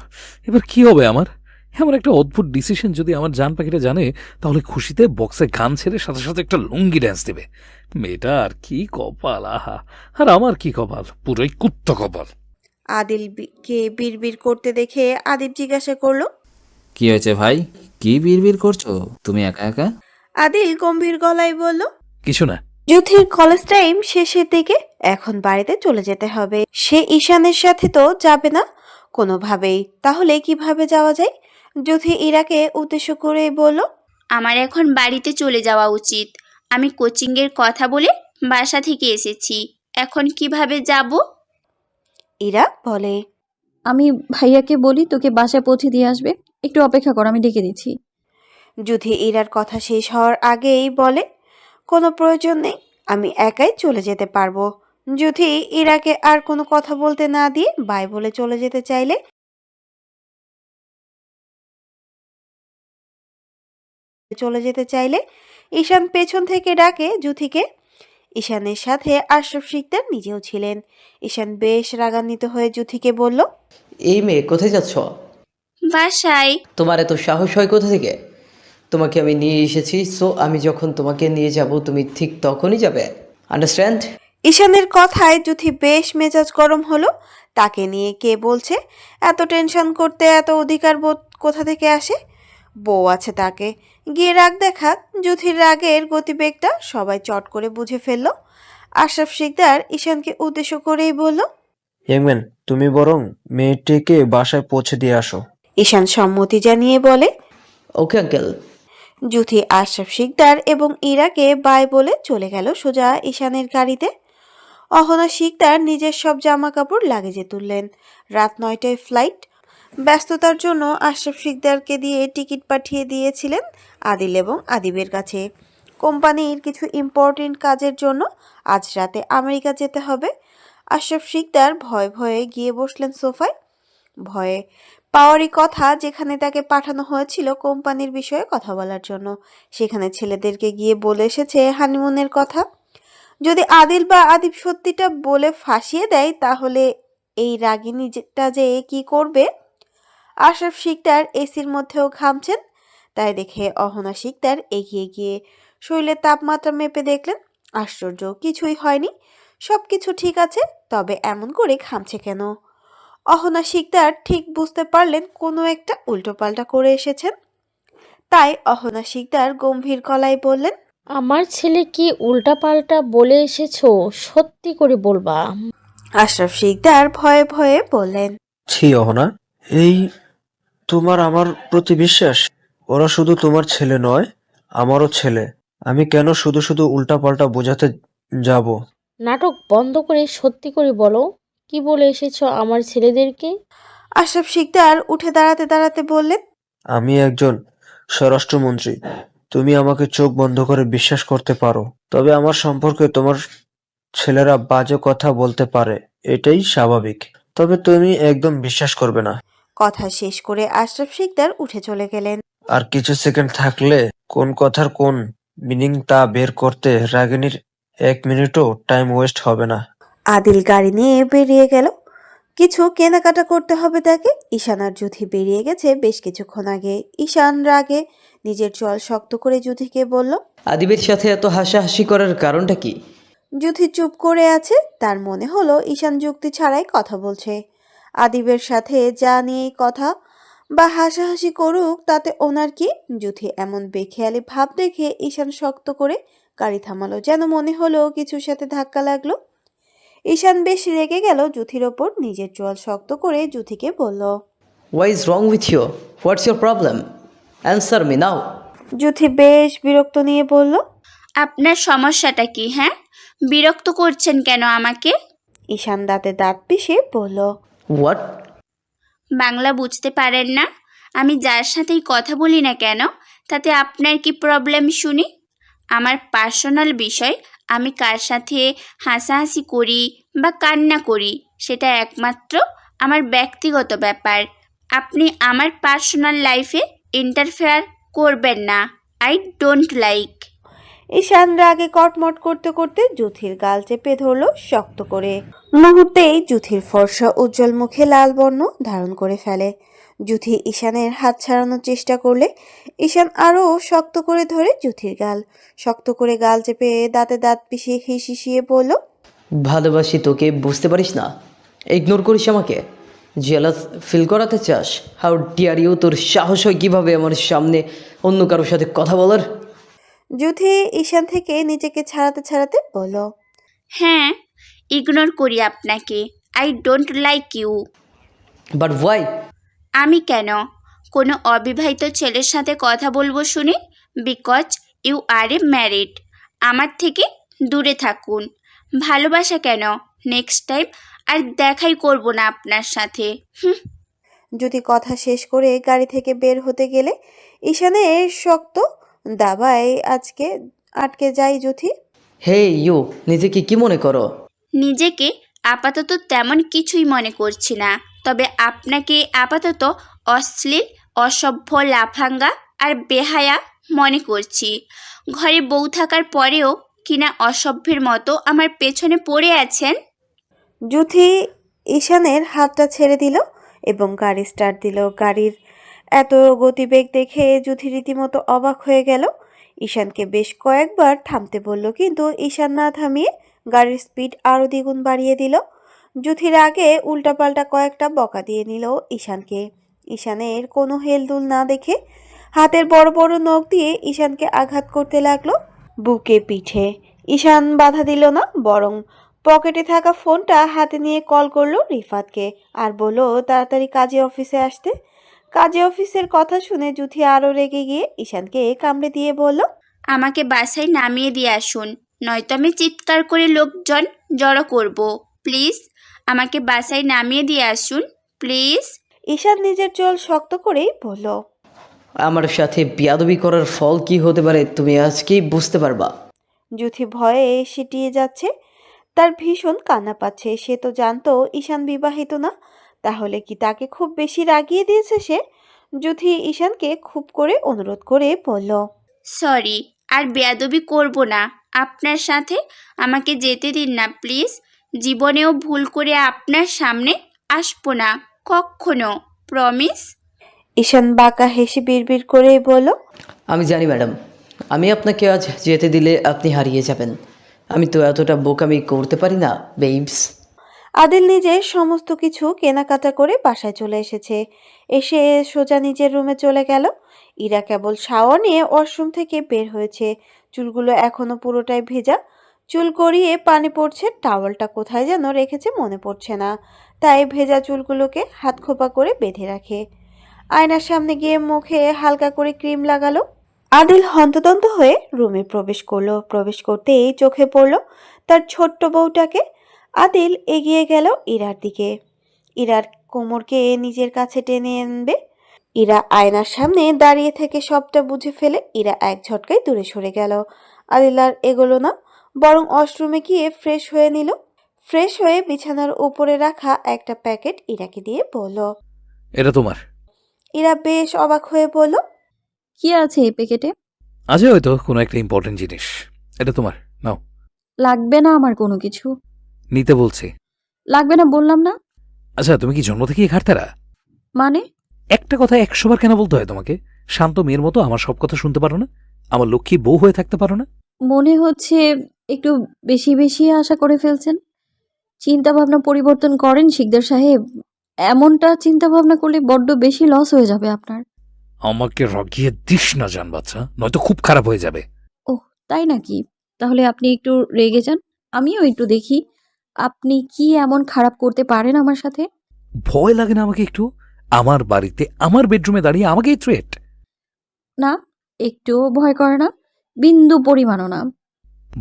এবার কি হবে আমার? এমন একটা অদ্ভুত ডিসিশন যদি আমার জান পাখিটা জানে, তাহলে খুশিতে বক্সে গান ছেড়ে সাথে সাথে একটা লুঙ্গি ড্যান্স দেবে। মেয়েটা আর কি কপাল, আহা! আর আমার কি কপাল, পুরোই কুত্ত কপাল। আদিলকে বিড়বিড় করতে দেখে আদিব জিজ্ঞাসা করলো, কি হয়েছে ভাই, কি বিড়বিড় করছো তুমি একা একা? আদিল গম্ভীর গলায় বলল, কিছু না। যুথির কলেজ টাইম শেষের দিকে, এখন বাড়িতে চলে যেতে হবে। সে ঈশানের সাথে তো যাবে না, কোনোভাবেই। তাহলে কিভাবে যাওয়া যায়? যুথি ইরাকে উদ্দেশ্য করে বলল। আমার এখন বাড়িতে চলে যাওয়া উচিত। আমি কোচিংয়ের কথা বলে বাসা থেকে এসেছি। এখন কিভাবে যাব? ইরা বলে। আমি ভাইয়াকে বলি তোকে বাসায় পৌঁছে দিয়ে আসবে। একটু অপেক্ষা কর, আমি ডেকে দিচ্ছি। যুথি ইরার কথা শেষ হওয়ার আগেই বলে, কোনো প্রয়োজন নেই, আমি একাই চলে যেতে পারবো। যুথি ইরাকে আর কোনো কথা বলতে না দিয়ে বাই বলে চলে যেতে চাইলে ঈশান পেছন থেকে ডাকে যুথিকে। ঈশানের সাথে আশরাফ শিকদার নিজেও ছিলেন। ঈশান বেশ রাগান্বিত হয়ে যুথিকে বলল, এই মেয়ে কোথায় যাচ্ছ? বাসায়। তোমার এত সাহস হয় কোথা থেকে? তোমাকে আমি নিয়ে এসেছি, সো আমি যখন তোমাকে নিয়ে যাব তুমি ঠিক তখনই যাবে, আন্ডারস্ট্যান্ড? ঈশানের কথায় যুথি বেশ মেজাজ গরম হলো। তাকে নিয়ে কে বলছে? এত টেনশন করতে এত অধিকার বোধ কোথা থেকে আসে? বউ আছে তাকে, গিয়ে রাগ দেখাক। যুথির রাগের গতিবেগটা সবাই চট করে বুঝে ফেলল। আশরাফ শিকদার ঈশানকে উদ্দেশ্য করেই বলল, ইয়াংম্যান, তুমি বরং মেয়েটিকে বাসায় পৌঁছে দিয়ে আসো। ঈশান সম্মতি জানিয়ে বলে। Okay uncle. যুথি আশরাফ শিকদার এবং ইরাকে বাই বলে চলে গেল সোজা ঈশানের গাড়িতে। অহনা শিকদার নিজের সব জামা কাপড় লাগেজে তুললেন। রাত 9টায় ফ্লাইট। ব্যস্ততার জন্য আশরাফ শিকদারকে দিয়ে টিকিট পাঠিয়ে দিয়েছিলেন আদিল এবং আদিবের কাছে। কোম্পানির কিছু ইম্পর্টেন্ট কাজের জন্য আজ রাতে আমেরিকা যেতে হবে। আশরাফ শিকদার ভয়ে ভয়ে গিয়ে বসলেন সোফায়। ভয়ে পাওয়ারই কথা, যেখানে তাকে পাঠানো হয়েছিল কোম্পানির বিষয়ে কথা বলার জন্য, সেখানে ছেলেদেরকে গিয়ে বলে এসেছে হানিমুনের কথা। যদি আদিল বা আদিব সত্যিটা বলে ফাঁসিয়ে দেয় তাহলে এই রাগিনীটা যে কি করবে। আশরাফ শিকদার এসির মধ্যেও ঘামছেন। তাই দেখে অহনা শিকদার এগিয়ে গিয়ে শরীরের তাপমাত্রা মেপে দেখলেন আশ্চর্য, কিছুই হয়নি, সবকিছু ঠিক আছে, তবে এমন করে ঘামছে কেন? অহনা শিকদার ঠিক বুঝতে পারলেন কোনো একটা উল্টোপাল্টা করে এসেছেন। তাই অহনা শিকদার গম্ভীর গলায় বললেন, আমার ছেলে কি উল্টাপাল্টা বলে এসেছো? সত্যি করে বলবা। আশরাফ শিকদার ভয়ে ভয়ে বললেন, ছি অহনা, এই তোমার আমার প্রতি বিশ্বাস? ওরা শুধু তোমার ছেলে নয়, আমারও ছেলে। আমি কেন শুধু শুধু উল্টাপাল্টা বোঝাতে যাব? নাটক বন্ধ করে সত্যি করে বলো, কি বলে এসেছো আমার ছেলেদেরকে? আশরাফ শিকদার উঠে দাঁড়াতে দাঁড়াতে বললেন, আমি একজন স্বরাষ্ট্রমন্ত্রী। তুমি আমাকে চোখ বন্ধ করে বিশ্বাস করতে পারো, তবে আমার সম্পর্কে তোমার ছেলেরা বাজে কথা বলতে পারে, এটাই স্বাভাবিক। তবে তুমি একদম বিশ্বাস করবে না। কথা শেষ করে আশরাফ শিকদার উঠে চলে গেলেন। আর কিছু সেকেন্ড থাকলে কোন কথার কোন মিনিং তা বের করতে রাগিনীর 1 মিনিটও টাইম ওয়েস্ট হবে না। আদিল গাড়ি নিয়ে বেরিয়ে গেল। কিছু কেনাকাটা করতে হবে তাকে। ঈশান আর যুথি বেরিয়ে গেছে বেশ কিছুক্ষণ আগে। ঈশান রাগে নিজের চোয়াল শক্ত করে যুথিকে বলল, আদিবের সাথে এত হাসাহাসি করার কারণটা কি? যুথি চুপ করে আছে। তার মনে হলো ঈশান যুক্তি ছাড়াই কথা বলছে। আদিবের সাথে যা নিয়েই কথা বা হাসাহাসি করুক তাতে ওনার কি। যুথি এমন বেখেয়ালি ভাব দেখে ঈশান শক্ত করে গাড়ি থামালো, যেন মনে হলো কিছুর সাথে ধাক্কা লাগলো। ঈশান বেশ রেগে গেল যুথির ওপর। নিজের চোয়াল শক্ত করে যুথিকে বলল, what is wrong with you? What's your problem? Answer me now. যুথি বেশ বিরক্ত নিয়ে বলল, আপনার সমস্যাটা কি? হ্যাঁ, বিরক্ত করছেন কেন আমাকে? ঈশান দাঁতে দাঁত পিষে বলল, হোয়াট? বাংলা বুঝতে পারেন না? আমি যার সাথেই কথা বলি না কেন, তাতে আপনার কি প্রবলেম শুনি? আমার পার্সোনাল বিষয়। আমি কার সাথে হাসাহাসি করি বা কান্না করি সেটা একমাত্র আমার ব্যক্তিগত ব্যাপার। আপনি আমার পার্সোনাল লাইফে ইন্টারফেয়ার করবেন না। I don't like. ঈশান রাগে কটমট করতে করতে যুথির গাল চেপে ধরল শক্ত করে। মুহূর্তেই যুথির ফর্সা উজ্জ্বল মুখে লাল বর্ণ ধারণ করে ফেলে। যুথি ঈশানের হাত ছাড়ানোর চেষ্টা করলে ঈশান আরও শক্ত করে ধরে যুথির গাল শক্ত করে গাল চেপে দাঁতে দাঁত পিষিয়ে হিসিয়ে বলল, ভালোবাসি তোকে, বুঝতে পারিস না? ইগনোর করিস আমাকে, জেলাস ফিল করাতে চাস? How dare you! তোর সাহস হয় কিভাবে আমার সামনে অন্য কারোর সাথে কথা বলার? যুথি ঈশান থেকে নিজেকে ছাড়াতে ছাড়াতে বলল, হ্যাঁ, ইগনোর করি আপনাকে। I don't like you. But why? আমি কেন কোনো অবিবাহিত ছেলের সাথে কথা বলবো শুনি? Because you are a married. আমার থেকে দূরে থাকুন। ভালোবাসা কেন? নেক্সট টাইম আর দেখাই করব না আপনার সাথে। হুম। জ্যোতি কথা শেষ করে গাড়ি থেকে বের হতে গেলে ঈশানের শক্ত দাবায় আটকে যায় জ্যোতি। হে ইউ, নিজেকে কি মনে করো? নিজেকে আপাতত তেমন কিছুই মনে করছি না, তবে আপনাকে আপাতত অশ্লীল, অসভ্য, লাফাঙ্গা আর বেহায়া মনে করছি। ঘরে বউ থাকার পরেও কিনা অসভ্যের মতো আমার পেছনে পড়ে আছেন। জ্যোতি ঈশানের হাতটা ছেড়ে দিল এবং গাড়ি স্টার্ট দিল। গাড়ির এত গতিবেগ দেখে জ্যোতি রীতিমতো অবাক হয়ে গেল। ঈশানকে বেশ কয়েকবার থামতে বলল, কিন্তু ঈশান না থামিয়ে গাড়ির স্পিড আরও দ্বিগুণ বাড়িয়ে দিল। জ্যোতির আগে উল্টাপাল্টা কয়েকটা বকা দিয়ে নিল ঈশানকে। ঈশানের কোনো হেলদুল না দেখে হাতের বড় বড় নখ দিয়ে ঈশানকে আঘাত করতে লাগলো বুকে, পিঠে। ঈশান বাধা দিল না, বরং পকেটে থাকা ফোনটা হাতে নিয়ে কল করলো রিফাতকে আর বলল তাড়াতাড়ি কাজে অফিসে আসতে। কাজে অফিসের কথা শুনে জ্যোতি আরও রেগে গিয়ে ঈশানকে কামড়ে দিয়ে বলল, আমাকে বাসায় নামিয়ে দিয়ে আসুন, নয়তো আমি চিৎকার করে লোকজন জড়ো করব। প্লিজ আমাকে বাসায় নামিয়ে দিয়ে আসুন, প্লিজ। ঈশান নিজের চোল শক্ত করেই বলল, আমার সাথে বিয়াদবি করার ফল কি হতে পারে তুমি আজকেই বুঝতে পারবা। জ্যোতি ভয়ে সিটিয়ে যাচ্ছে, তার ভীষণ কান্না পাচ্ছে। সে তো জানতো ঈশান বিবাহিত না, তাহলে কি তাকে খুব বেশি রাগিয়ে দিয়েছে সে? জ্যোতি ঈশানকে খুব করে অনুরোধ করে বলল, সরি, আর বেয়াদবি করব না আপনার সাথে। আমাকে যেতে দিন না প্লিজ। জীবনেও ভুল করে আপনার সামনে আসবো না কখনো, প্রমিস। ঈশান বাঁকা হেসে বিড়বিড় করে বলল, আমি জানি ম্যাডাম, আমি আপনাকে আজ যেতে দিলে আপনি হারিয়ে যাবেন। আমি তো এতটা বোকামি করতে পারি না বেবস। আদিল নিজের সমস্ত কিছু কেনাকাটা করে বাসায় চলে এসেছে। এসে সোজা নিজের রুমে চলে গেল। ইরা কেবল শাওয়ার নিয়ে ওয়াশরুম থেকে বের হয়েছে। চুলগুলো এখনো পুরোটাই ভেজা, চুল গড়িয়ে পানি পড়ছে। টাওয়ালটা কোথায় যেন রেখেছে মনে পড়ছে না, তাই ভেজা চুলগুলোকে হাত খোপা করে বেঁধে রাখে। আয়নার সামনে গিয়ে মুখে হালকা করে ক্রিম লাগালো। আদিল হন্তদন্ত হয়ে রুমে প্রবেশ করলো। প্রবেশ করতেই চোখে পড়ল তার ছোট্ট বউটাকে। আদিল এগিয়ে গেল ইরার দিকে, ইরার কোমরকে নিজের কাছে টেনে আনবে। ইরা আয়নার সামনে দাঁড়িয়ে থেকে সবটা বুঝে ফেলে ইরা এক ঝটকায় দূরে সরে গেল। আদিল আর এগোলো না, বরং ওয়াশরুমে গিয়ে ফ্রেশ হয়ে নিল। ফ্রেশ হয়ে বিছানার উপরে রাখা একটা প্যাকেট ইরাকে দিয়ে বলল, এটা তোমার। ইরা বেশ অবাক হয়ে বলল, কি আছে এই প্যাকেটে? আছে হয়তো কোনো একটা ইম্পর্টেন্ট জিনিস। এটা তোমার, নাও। লাগবে না আমার কোনো কিছু। নিতে বলছি। লাগবে না বললাম না। আচ্ছা, তুমি কি জন্ম থেকেই ঘাটতারা? মানে? একটা কথা 100 বার কেন বলতে হয় তোমাকে? শান্ত মেয়ের মতো আমার সব কথা শুনতে পারো না? আমার লক্ষ্মী বউ হয়ে থাকতে পারো না? মনে হচ্ছে একটু বেশি বেশি আশা করে ফেলছেন। চিন্তা ভাবনা পরিবর্তন করেন শিকদার সাহেব। এমনটা চিন্তা ভাবনা করলে বড্ড বেশি লস হয়ে যাবে আপনার। আমাকে রাগিয়ে দিস না জান বাচ্চা, নয়তো খুব খারাপ হয়ে যাবে। ওহ, তাই নাকি? তাহলে আপনি একটু রেগে যান, আমিও একটু দেখি আপনি কি এমন খারাপ করতে পারেন আমার সাথে। ভয় লাগে না আমাকে একটু? আমার বাড়িতে আমার বেডরুমে দাঁড়িয়ে আমাকেই থ্রেট। না, একটুও ভয় করে না, বিন্দু পরিমাণও না।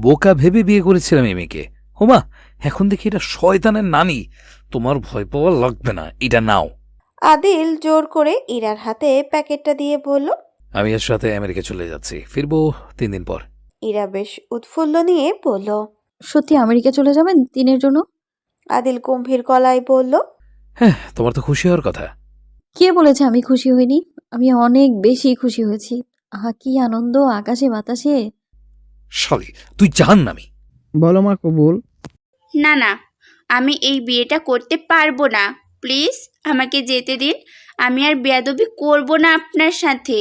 বোকা ভেবে বিয়ে করেছিলাম এই মেয়েকে। হোমা, এখন দেখি এটা শয়তানের নানি। তোমার ভয় পাওয়া লাগবে না, এটা নাও। আদিল জোর করে ইরার হাতে প্যাকেটটা দিয়ে বলল, আমি এর সাথে আমেরিকা চলে যাচ্ছি, ফিরবো 3 দিন পর। ইরা বেশ উৎফুল্ল নিয়ে বলল, সত্যি আমেরিকা চলে যাবেন 3 দিনের জন্য? আদিল গম্ভীর গলায় বলল, হ্যাঁ, তোমার তো খুশি হওয়ার কথা। কে বলেছে আমি খুশি হইনি? আমি অনেক বেশি খুশি হয়েছি। আহা, কি আনন্দ আকাশে বাতাসে। শালি, তুই জান না আমি। বলো মা কবুল। না না, আমি এই বিয়েটা করতে পারবো না। প্লিজ আমাকে যেতে দিন। আমি আর বেয়াদবি করব না আপনার সাথে।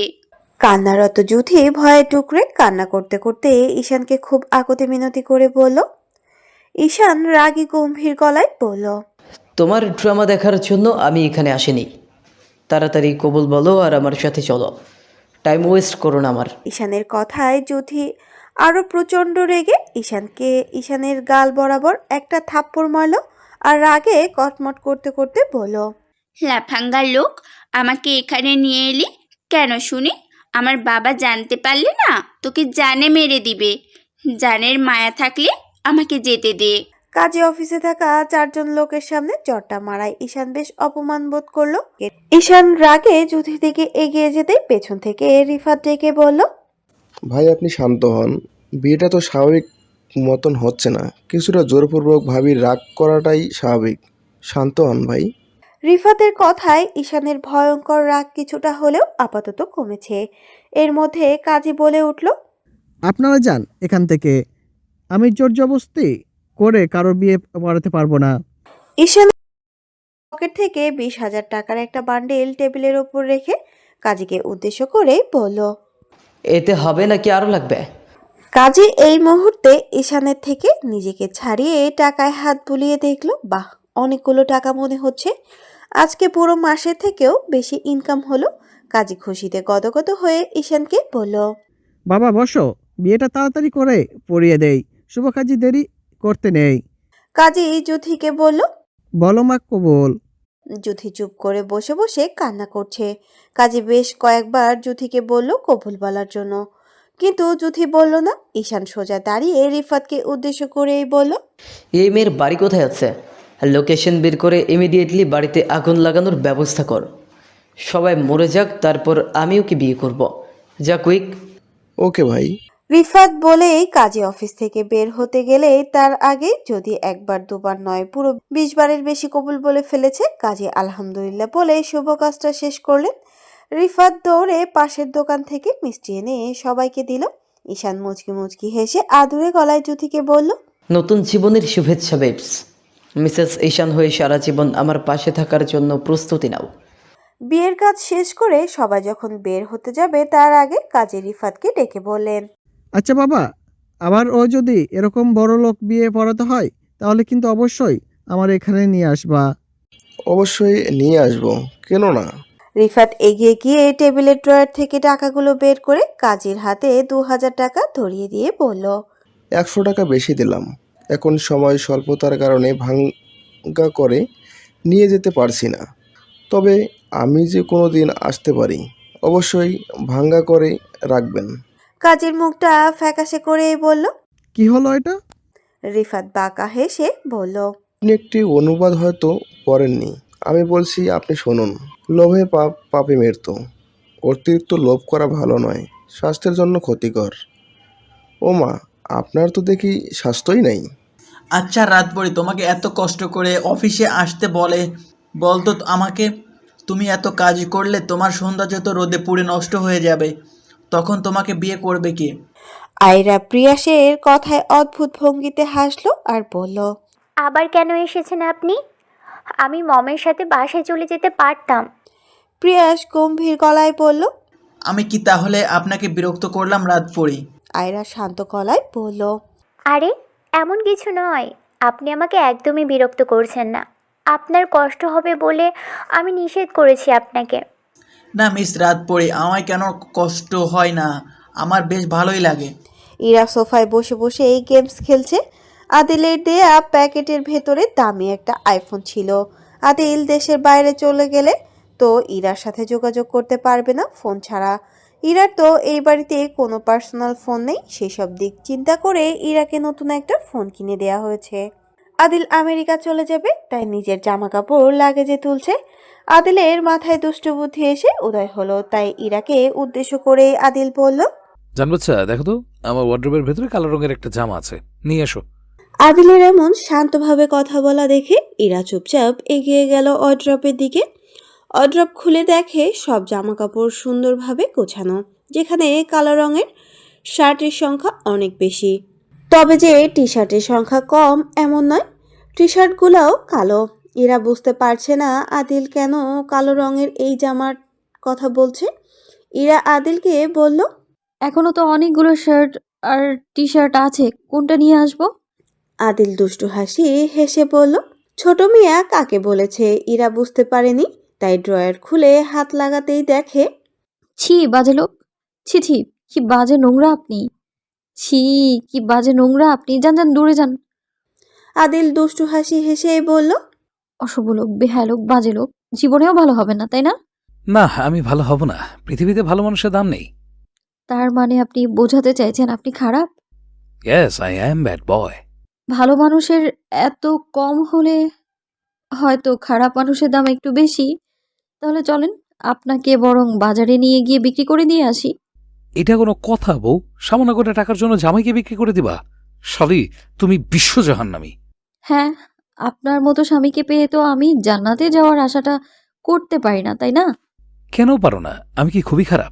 কান্নারত জ্যোতি ভয়ে টুকরে কান্না করতে করতে ঈশানকে খুব আকুতি মিনতি করে বলল। ঈশান রাগী গম্ভীর গলায় বলল, তোমার ড্রামা দেখার জন্য আমি এখানে আসিনি। তাড়াতাড়ি কবুল বলো আর আমার সাথে চলো। টাইম ওয়েস্ট করো না আমার। ঈশানের কথায় জ্যোতি আরো প্রচন্ড রেগে ঈশানের গাল বরাবর একটা থাপ্পড় মারল আর রাগে কটমট করতে করতে বলল, লাফাঙ্গার লোক, আমাকে এখানে নিয়ে এলি কেন শুনি? আমার বাবা জানতে পারলে না তোকে জানে মেরে দিবে। জানের মায়া থাকলে আমাকে যেতে দে। কাজে অফিসে থাকা 4জন লোকের সামনে চটটা মারায় ঈশান বেশ অপমান বোধ করলো। ঈশান রাগে যুথির দিকে এগিয়ে যেতেই পেছন থেকে রিফাত ডেকে বলল, ভাই আপনি শান্ত হন, বিয়েটা তো স্বাভাবিক মতন হচ্ছে না, কিছুটা জোরপূর্বক ভাবি রাগ করাটাই স্বাভাবিক, শান্ত হন ভাই। রিফাতের কথায় ঈশানের ভয়ঙ্কর রাগ কিছুটা হলেও আপাতত কমেছে। এর মধ্যে কাজী বলে উঠল, আপনারা যান এখান থেকে, আমি জোর জবরদস্তি করে কারোর বিয়ে করাতে পারবো না। ঈশান পকেট থেকে 20,000 টাকার একটা বান্ডেল টেবিলের ওপর রেখে কাজীকে উদ্দেশ্য করে বলল, এতে হবে নাকি আরও লাগবে? কাজী এই মুহূর্তে ঈশানের থেকে নিজেকে ছাড়িয়ে টাকায় হাত বুলিয়ে দেখলো, বাহ, অনেকগুলো টাকা মনে হচ্ছে। আজকে পুরো মাসের থেকেও বেশি ইনকাম হলো। কাজী খুশিতে গদগদ হয়ে ঈশানকে বলল, বাবা বসো, বিয়েটা তাড়াতাড়ি করে পড়িয়ে দেই, শুভ কাজে দেরি করতে নেই। কাজী যুথিকে বলল, বলো মা কবুল। যুথি চুপ করে বসে বসে কান্না করছে। কাজী বেশ কয়েকবার যুথিকে বলল কবুল বলার জন্য, কিন্তু যুথি বলল না। ঈশান সোজা দাঁড়িয়ে রিফাতকে উদ্দেশ্য করেই বলল, এই মেয়ের বাড়ি কোথায় আছে? লোকেশন বের করে ইমিডিয়েটলি বাড়িতে আগুন লাগানোর ব্যবস্থা কর। সবাই মরে যাক, তারপর আমি ওকে বিয়ে করব। যা কুইক। ওকে ভাই। রিফাত বলেই কাজী অফিস থেকে বের হতে গেলে তার আগে যদি একবার দুবার নয় পুরো 20 বারের বেশি কবুল বলে ফেলেছে। কাজী আলহামদুলিল্লাহ বলে শুভ কাজটা শেষ করলেন। রিফাত দৌড়ে পাশের দোকান থেকে মিষ্টি এনে সবাইকে দিল। ঈশান মুচকি মুচকি হেসে আদুরে গলায় যুথিকে বলল, নতুন জীবনের শুভেচ্ছা বেবস। মিসেস ঈশান হয়ে সারা জীবন আমার পাশে থাকার জন্য প্রস্তুতি নাও। বিয়ের কাজ শেষ করে সবাই যখন বের হতে যাবে তার আগে কাজী রিফাতকে ডেকে বললেন, আচ্ছা বাবা, আবার ও যদি এরকম বড় লোক বিয়ে পড়াতে হয় তাহলে কিন্তু অবশ্যই আমার এখানে নিয়ে আসবা। অবশ্যই নিয়ে আসবো, কেন না। রিফাত এগিয়ে গিয়ে টেবিলের ড্রয়ার থেকে টাকাগুলো বের করে কাজীর হাতে 2,000 টাকা ধরিয়ে দিয়ে বলল, 100 টাকা বেশি দিলাম, এখন সময় স্বল্পতার কারণে ভাঙ্গা করে নিয়ে যেতে পারছি না, তবে আমি যে কোনো দিন আসতে পারি, অবশ্যই ভাঙ্গা করে রাখবেন। কাজীর মুখটা ফ্যাকাশে করেই বলল। কি হলো এটা? রিফাত বাঁকা হেসে বলল, আপনি একটি অনুবাদ হয়তো পড়েননি, আমি বলছি আপনি শুনুন। লোভে পাপ, পাপে মৃত্যু। অতিরিক্ত লোভ করা ভালো নয়, স্বাস্থ্যের জন্য ক্ষতিকর। ও মা, আপনার তো দেখি স্বাস্থ্যই নেই। আচ্ছা রাতভরি তোমাকে এত কষ্ট করে অফিসে আসতে বলতো আমাকে, তুমি এত কাজ করলে তোমার সৌন্দর্য তো রোদে পুড়ে নষ্ট হয়ে যাবে, তখন তোমাকে বিয়ে করবে কে? আয়রা প্রিয়াসের কথায় অদ্ভুত ভঙ্গিতে হাসলো আর বলল, আবার কেন এসেছেন আপনি? আমি মমের সাথে বাসায় চলে যেতে পারতাম। প্রিয়াস গম্ভীর গলায় বলল। আমি কি তাহলে আপনাকে বিরক্ত করলাম রাতভরি? আয়রা শান্ত গলায় বলল, আরে এমন কিছু নয়, আপনি আমাকে একদমই বিরক্ত করছেন না। আপনার কষ্ট হবে বলে আমি নিষেধ করেছি আপনাকে। না মিস রাতভরি, আমায় কেন কষ্ট হয় না, আমার বেশ ভালোই লাগে। ইরা সোফায় বসে বসে এই গেমস খেলছে। আদিলের দেয়া প্যাকেটের ভেতরে দামি একটা আইফোন ছিল। আদিল দেশের বাইরে চলে গেলে তো ইরার সাথে যোগাযোগ করতে পারবে না ফোন ছাড়া। ইরার তো এই বাড়িতে কোনো পার্সোনাল ফোন নেই। সেসব দিক চিন্তা করে ইরাকে নতুন একটা ফোন কিনে দেয়া হয়েছে। আদিল আমেরিকা চলে যাবে, তাই নিজের জামা কাপড় লাগেজে তুলছে। আদিলের মাথায় দুষ্ট বুদ্ধি এসে উদয় হলো, তাই ইরাকে উদ্দেশ্য করে আদিল বলল, জানবাচ্চা দেখো তো, আমার ওয়ার্ড্রোবের ভেতরে কালো রঙের একটা জামা আছে, নিয়ে এসো। আদিলের এমন শান্তভাবে কথা বলা দেখে ইরা চুপচাপ এগিয়ে গেল ওয়ার্ড্রপের দিকে। ওয়ার্ড্রপ খুলে দেখে সব জামা কাপড় সুন্দরভাবে গোছানো, যেখানে কালো রঙের শার্টের সংখ্যা অনেক বেশি। তবে যে টি শার্টের সংখ্যা কম এমন নয়, টি শার্টগুলোও কালো। ইরা বুঝতে পারছে না আদিল কেন কালো রঙের এই জামার কথা বলছে। ইরা আদিলকে বলল, এখনো তো অনেকগুলো শার্ট আর টি শার্ট আছে, কোনটা নিয়ে আসবো? আদিল দুষ্টু হাসি হেসে বলল, ছোট মিয়া কাকে বলেছে ইরা বুঝতে পারেনি, তাই ড্রয়ার খুলে হাত লাগাতেই দেখে, ছি বাজে লোক, ছি ছি, কি বাজে নোংরা আপনি, ছি কি বাজে নোংরা আপনি, যান যান দূরে যান। আদিল দুষ্টু হাসি হেসে বলল, অশুভ লোক, বেহায়া লোক, বাজে লোক। জীবনেও ভালো হবে না, তাই না? না, আমি ভালো হব না। পৃথিবীতে ভালো মানুষের দাম নেই। তার মানে আপনি বোঝাতে চাইছেন আপনি খারাপ? Yes, I am bad boy. ভালো মানুষের এত কম হলে হয়তো খারাপ মানুষের দাম একটু বেশি। তাহলে চলেন, আপনাকে বরং বাজারে নিয়ে গিয়ে বিক্রি করে দিয়ে আসি। এটা কোনো কথা বউ? সামান্য করে টাকার জন্য জামাইকে বিক্রি করে দিবা? শালি, তুমি বিশ্বজাহান্নামী। হ্যাঁ, আপনার মতো স্বামীকে পেয়ে তো আমি জান্নাতে যাওয়ার আশাটা করতে পারি না, তাই না? কেন পারো না? আমি কি খুবই খারাপ?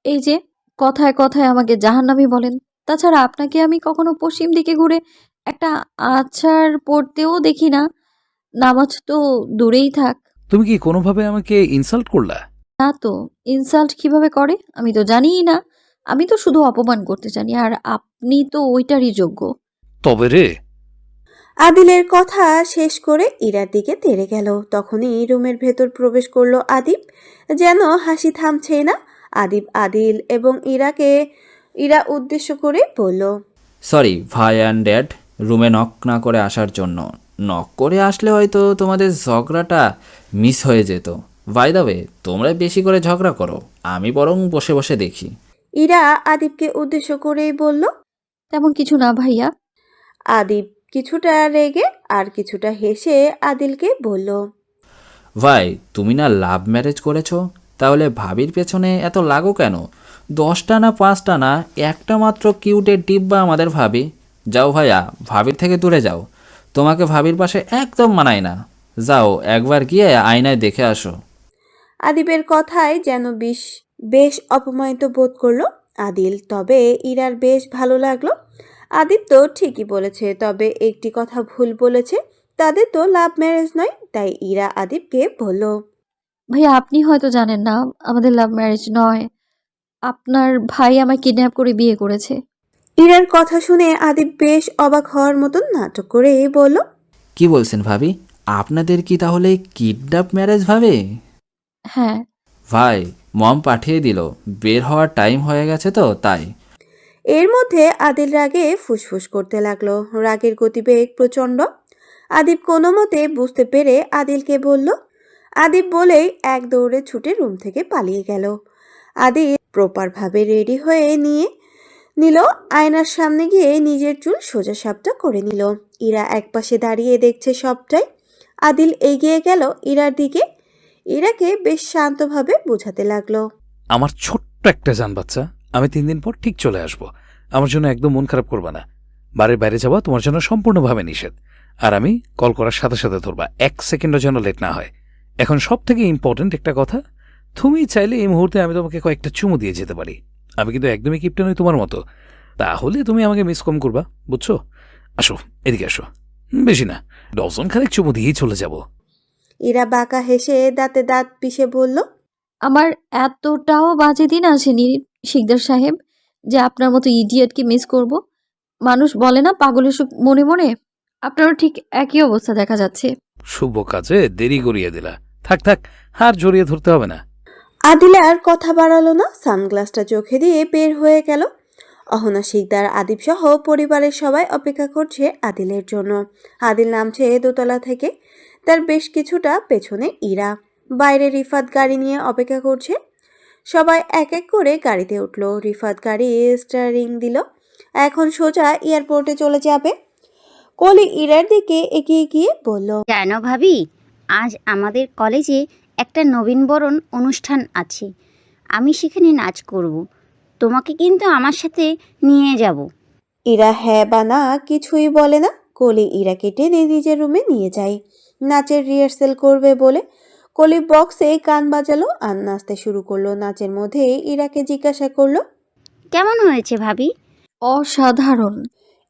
এই যে কথায় কথায় আমাকে জাহান্নামী বলেন। তাছাড়া আপনাকে আমি কখনো পশ্চিম দিকে ঘুরে একটা আছাড় পড়তেও দেখি না। নামাজ তো দূরেই থাক। তুমি কি কোনোভাবে আমাকে ইনসাল্ট করলা? না তো, ইনসাল্ট কিভাবে করে আমি তো জানিই না। আমি তো শুধু অপমান করতে জানি, আর আপনি তো ওইটারই যোগ্য। তবে রে। আদিলের কথা শেষ করে ইরার দিকে তেড়ে গেল। তখনই রুমের ভেতর প্রবেশ করলো আদিব, যেন হাসি থামছেই না। আদিল এবং ইরা উদ্দেশ্য করে বলল, সরি ভাই অ্যান্ড ড্যাড, রুমে নক না করে আসার জন্য। নক করে আসলে হয়তো তোমাদের ঝগড়াটা মিস হয়ে যেত। বাই দ্য ওয়ে, তোমরা বেশি করে ঝগড়া করো, আমি বরং বসে বসে দেখি। ইরা আদিবকে উদ্দেশ্য করেই বলল। তেমন কিছু না ভাইয়া। আদিব কিছুটা রেগে আর কিছুটা হেসে আদিলকে বলল, ভাই, তুমি না লাভ ম্যারেজ করেছো? তাহলে ভাবির পেছনে এত লাগো কেন? 10টা না 5টা না, একটা মাত্র কিউটের ডিব্বা আমাদের ভাবি। যাও ভাইয়া, ভাবির থেকে দূরে যাও। তোমাকে ভাবির পাশে একদম মানায় না। যাও একবার গিয়ে আয়নায় দেখে আসো। আদিবের কথায় যেন বেশ অপমানিত বোধ করলো আদিল। তবে ইরার বেশ ভালো লাগলো। আদিব তো ঠিকই বলেছে, তবে একটি কথা ভুল বলেছে। তাদের তো লাভ ম্যারেজ নয়। তাই ইরা আদিবকে বলল, ভাইয়া আপনি হয়তো জানেন না, আমাদের লাভ ম্যারেজ নয়। আপনার ভাই আমায় কিডন্যাপ করে বিয়ে করেছে। ইরার কথা শুনে আদিব বেশ অবাক হওয়ার মতন নাটক করে বলল, কি বলছেন ভাবি? আপনাদের কি তাহলে কিডন্যাপ ম্যারেজ ভাবে? হ্যাঁ। ভাই, মম পাঠিয়ে দিল, বের হওয়ার টাইম হয়ে গেছে তো তাই। এর মধ্যে আদিল রাগে ফুসফুস করতে লাগলো। রাগের গতিবেগ প্রচণ্ড। আদিব কোনো মতে বুঝতে পেরে আদিলকে বলল। আদিব বলেই এক দৌড়ে ছুটে রুম থেকে পালিয়ে গেল। আদিব প্রপারভাবে রেডি হয়ে নিল। আয়নার সামনে গিয়ে নিজের চুল সোজা সাপটা করে নিল। ইরা একপাশে দাঁড়িয়ে দেখছে সবটাই। আদিল এগিয়ে গেল ইরার দিকে। ইরাকে বেশ শান্তভাবে বোঝাতে লাগলো, আমার ছোট্ট একটা জান বাচ্চা, আমি 3 দিন পর ঠিক চলে আসব। আমার জন্য একদম মন খারাপ করবা না। বাড়ির বাইরে যাওয়া তোমার জন্য সম্পূর্ণভাবে নিষেধ। আর আমি কল করার সাথে সাথে ধরবা, 1 সেকেন্ডও যেন লেট না হয়। এখন সব থেকে ইম্পর্টেন্ট একটা কথা, তুমি চাইলে এই মুহূর্তে আমি তোমাকে কয়েকটা চুমু দিয়ে যেতে পারি। আমি কিন্তু একদমই কিপটা নই তোমার মতো। তাহলে তুমি আমাকে মিস কম করবা, বুঝছো? আসো, এদিকে আসো। বেশি না, ডজন খানেক চুমু দিয়েই চলে যাব। ইরা বাঁকা হেসে দাঁতে দাঁত পিষে বলল, আমার এতটাও বাজে দিন আসেনি শিকদার সাহেব যে আপনার মতো ইডিয়েটকে মিস করব। মানুষ বলে না পাগলের সুখ মনে মনে, আপনারও ঠিক একই অবস্থা দেখা যাচ্ছে। শুভ কাজে দেরি করিয়ে দিলা। থাক থাক, হার জড়িয়ে ধরতে হবে না। আদিল আর কথা বাড়ালো না। সানগ্লাসটা চোখে দিয়ে বের হয়ে গেল। অহনা শিকদার, আদিব সহ পরিবারের সবাই অপেক্ষা করছে আদিলের জন্য। আদিল নামছে দোতলা থেকে। তার বেশ কিছুটা পেছনে ইরা। বাইরে রিফাত গাড়ি নিয়ে অপেক্ষা করছে। সবাই এক এক করে গাড়িতে উঠল। রিফাত গাড়ি স্টারিং দিল। এখন সোজা এয়ারপোর্টে চলে যাবে। কলি ইরার দিকে এগিয়ে গিয়ে বলল, জানো ভাবি, আজ আমাদের কলেজে একটা নবীনবরণ অনুষ্ঠান আছে। আমি সেখানে নাচ করব। তোমাকে কিন্তু আমার সাথে নিয়ে যাব। ইরা হ্যাঁ বা না কিছুই বলে না। কলি ইরাকে টেনে নিজের রুমে নিয়ে যায় নাচের রিহার্সেল করবে বলে। কলি বক্সে গান বাজালো আর নাচতে শুরু করলো। নাচের মধ্যে ইরাকে জিজ্ঞাসা করলো, কেমন হয়েছে ভাবি? অসাধারণ।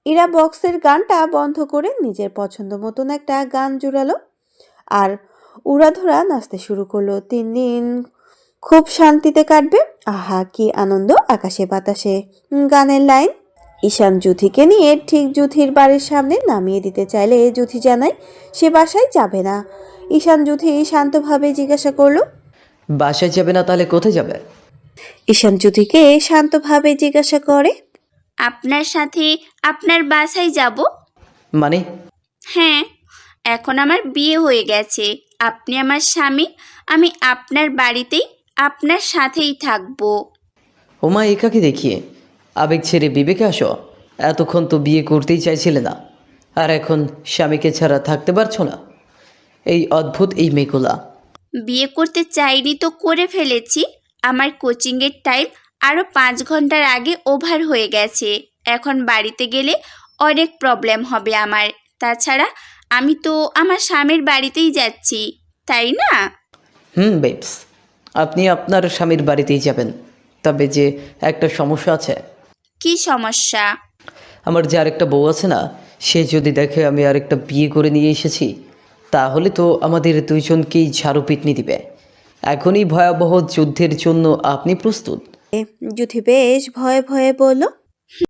ইরা বক্সের গানটা বন্ধ করে নিজের পছন্দ মতন একটা গান জুড়ালো আর উড়াধুরা নাচতে শুরু করলো। 3 দিন খুব শান্তিতে কাটবে। আহা কি আনন্দ আকাশে বাতাসে। গানের লাইন, ঈশান জুথিকে নিয়ে ঠিক জুথির বাড়ির সামনে নামিয়ে দিতে চাইলে জুথি জানায় সে বাসায় যাবে না। ঈশান জুথি শান্তভাবে জিজ্ঞাসা করলো, বাসায় যাবে না তাহলে কোথায় যাবে? ঈশান জুথিকে শান্তভাবে জিজ্ঞাসা করে, আপনার সাথে আপনার বাসায় যাব। মানে? হ্যাঁ, এখন আমার বিয়ে হয়ে গেছে। আপনি আমার স্বামী, আমি আপনার বাড়িতেই আপনার সাথেই থাকবো। ওমা একাকে দেখিয়ে আবেগ ছেড়ে বিবেকে আসো। এতক্ষণ তো বিয়ে করতেই চাইছিলে না, আর এখন স্বামীকে ছাড়া থাকতে পারছো না। এই অদ্ভুত এই মেয়েগুলা। বিয়ে করতে চাইনি তো করে ফেলেছি। আমার কোচিংয়ের টাইম আরও 5 ঘন্টার আগে ওভার হয়ে গেছে। এখন বাড়িতে গেলে অনেক প্রবলেম হবে আমার। তাছাড়া আমি তো আমার স্বামীর বাড়িতেই যাচ্ছি, তাই না? বেবস, আপনি আপনার স্বামীর বাড়িতেই যাবেন, তবে যে একটা সমস্যা আছে। কি সমস্যা? আমার যে আরেকটা বউ আছে না, সে যদি দেখে আমি আরেকটা বিয়ে করে নিয়ে এসেছি, তাহলে তো আমাদের দুইজনকেই ঝাড়ু পিটনি দিবে। এখনই ভয়াবহ যুদ্ধের জন্য আপনি প্রস্তুত? যুথি বেশ ভয়ে ভয়ে বলল,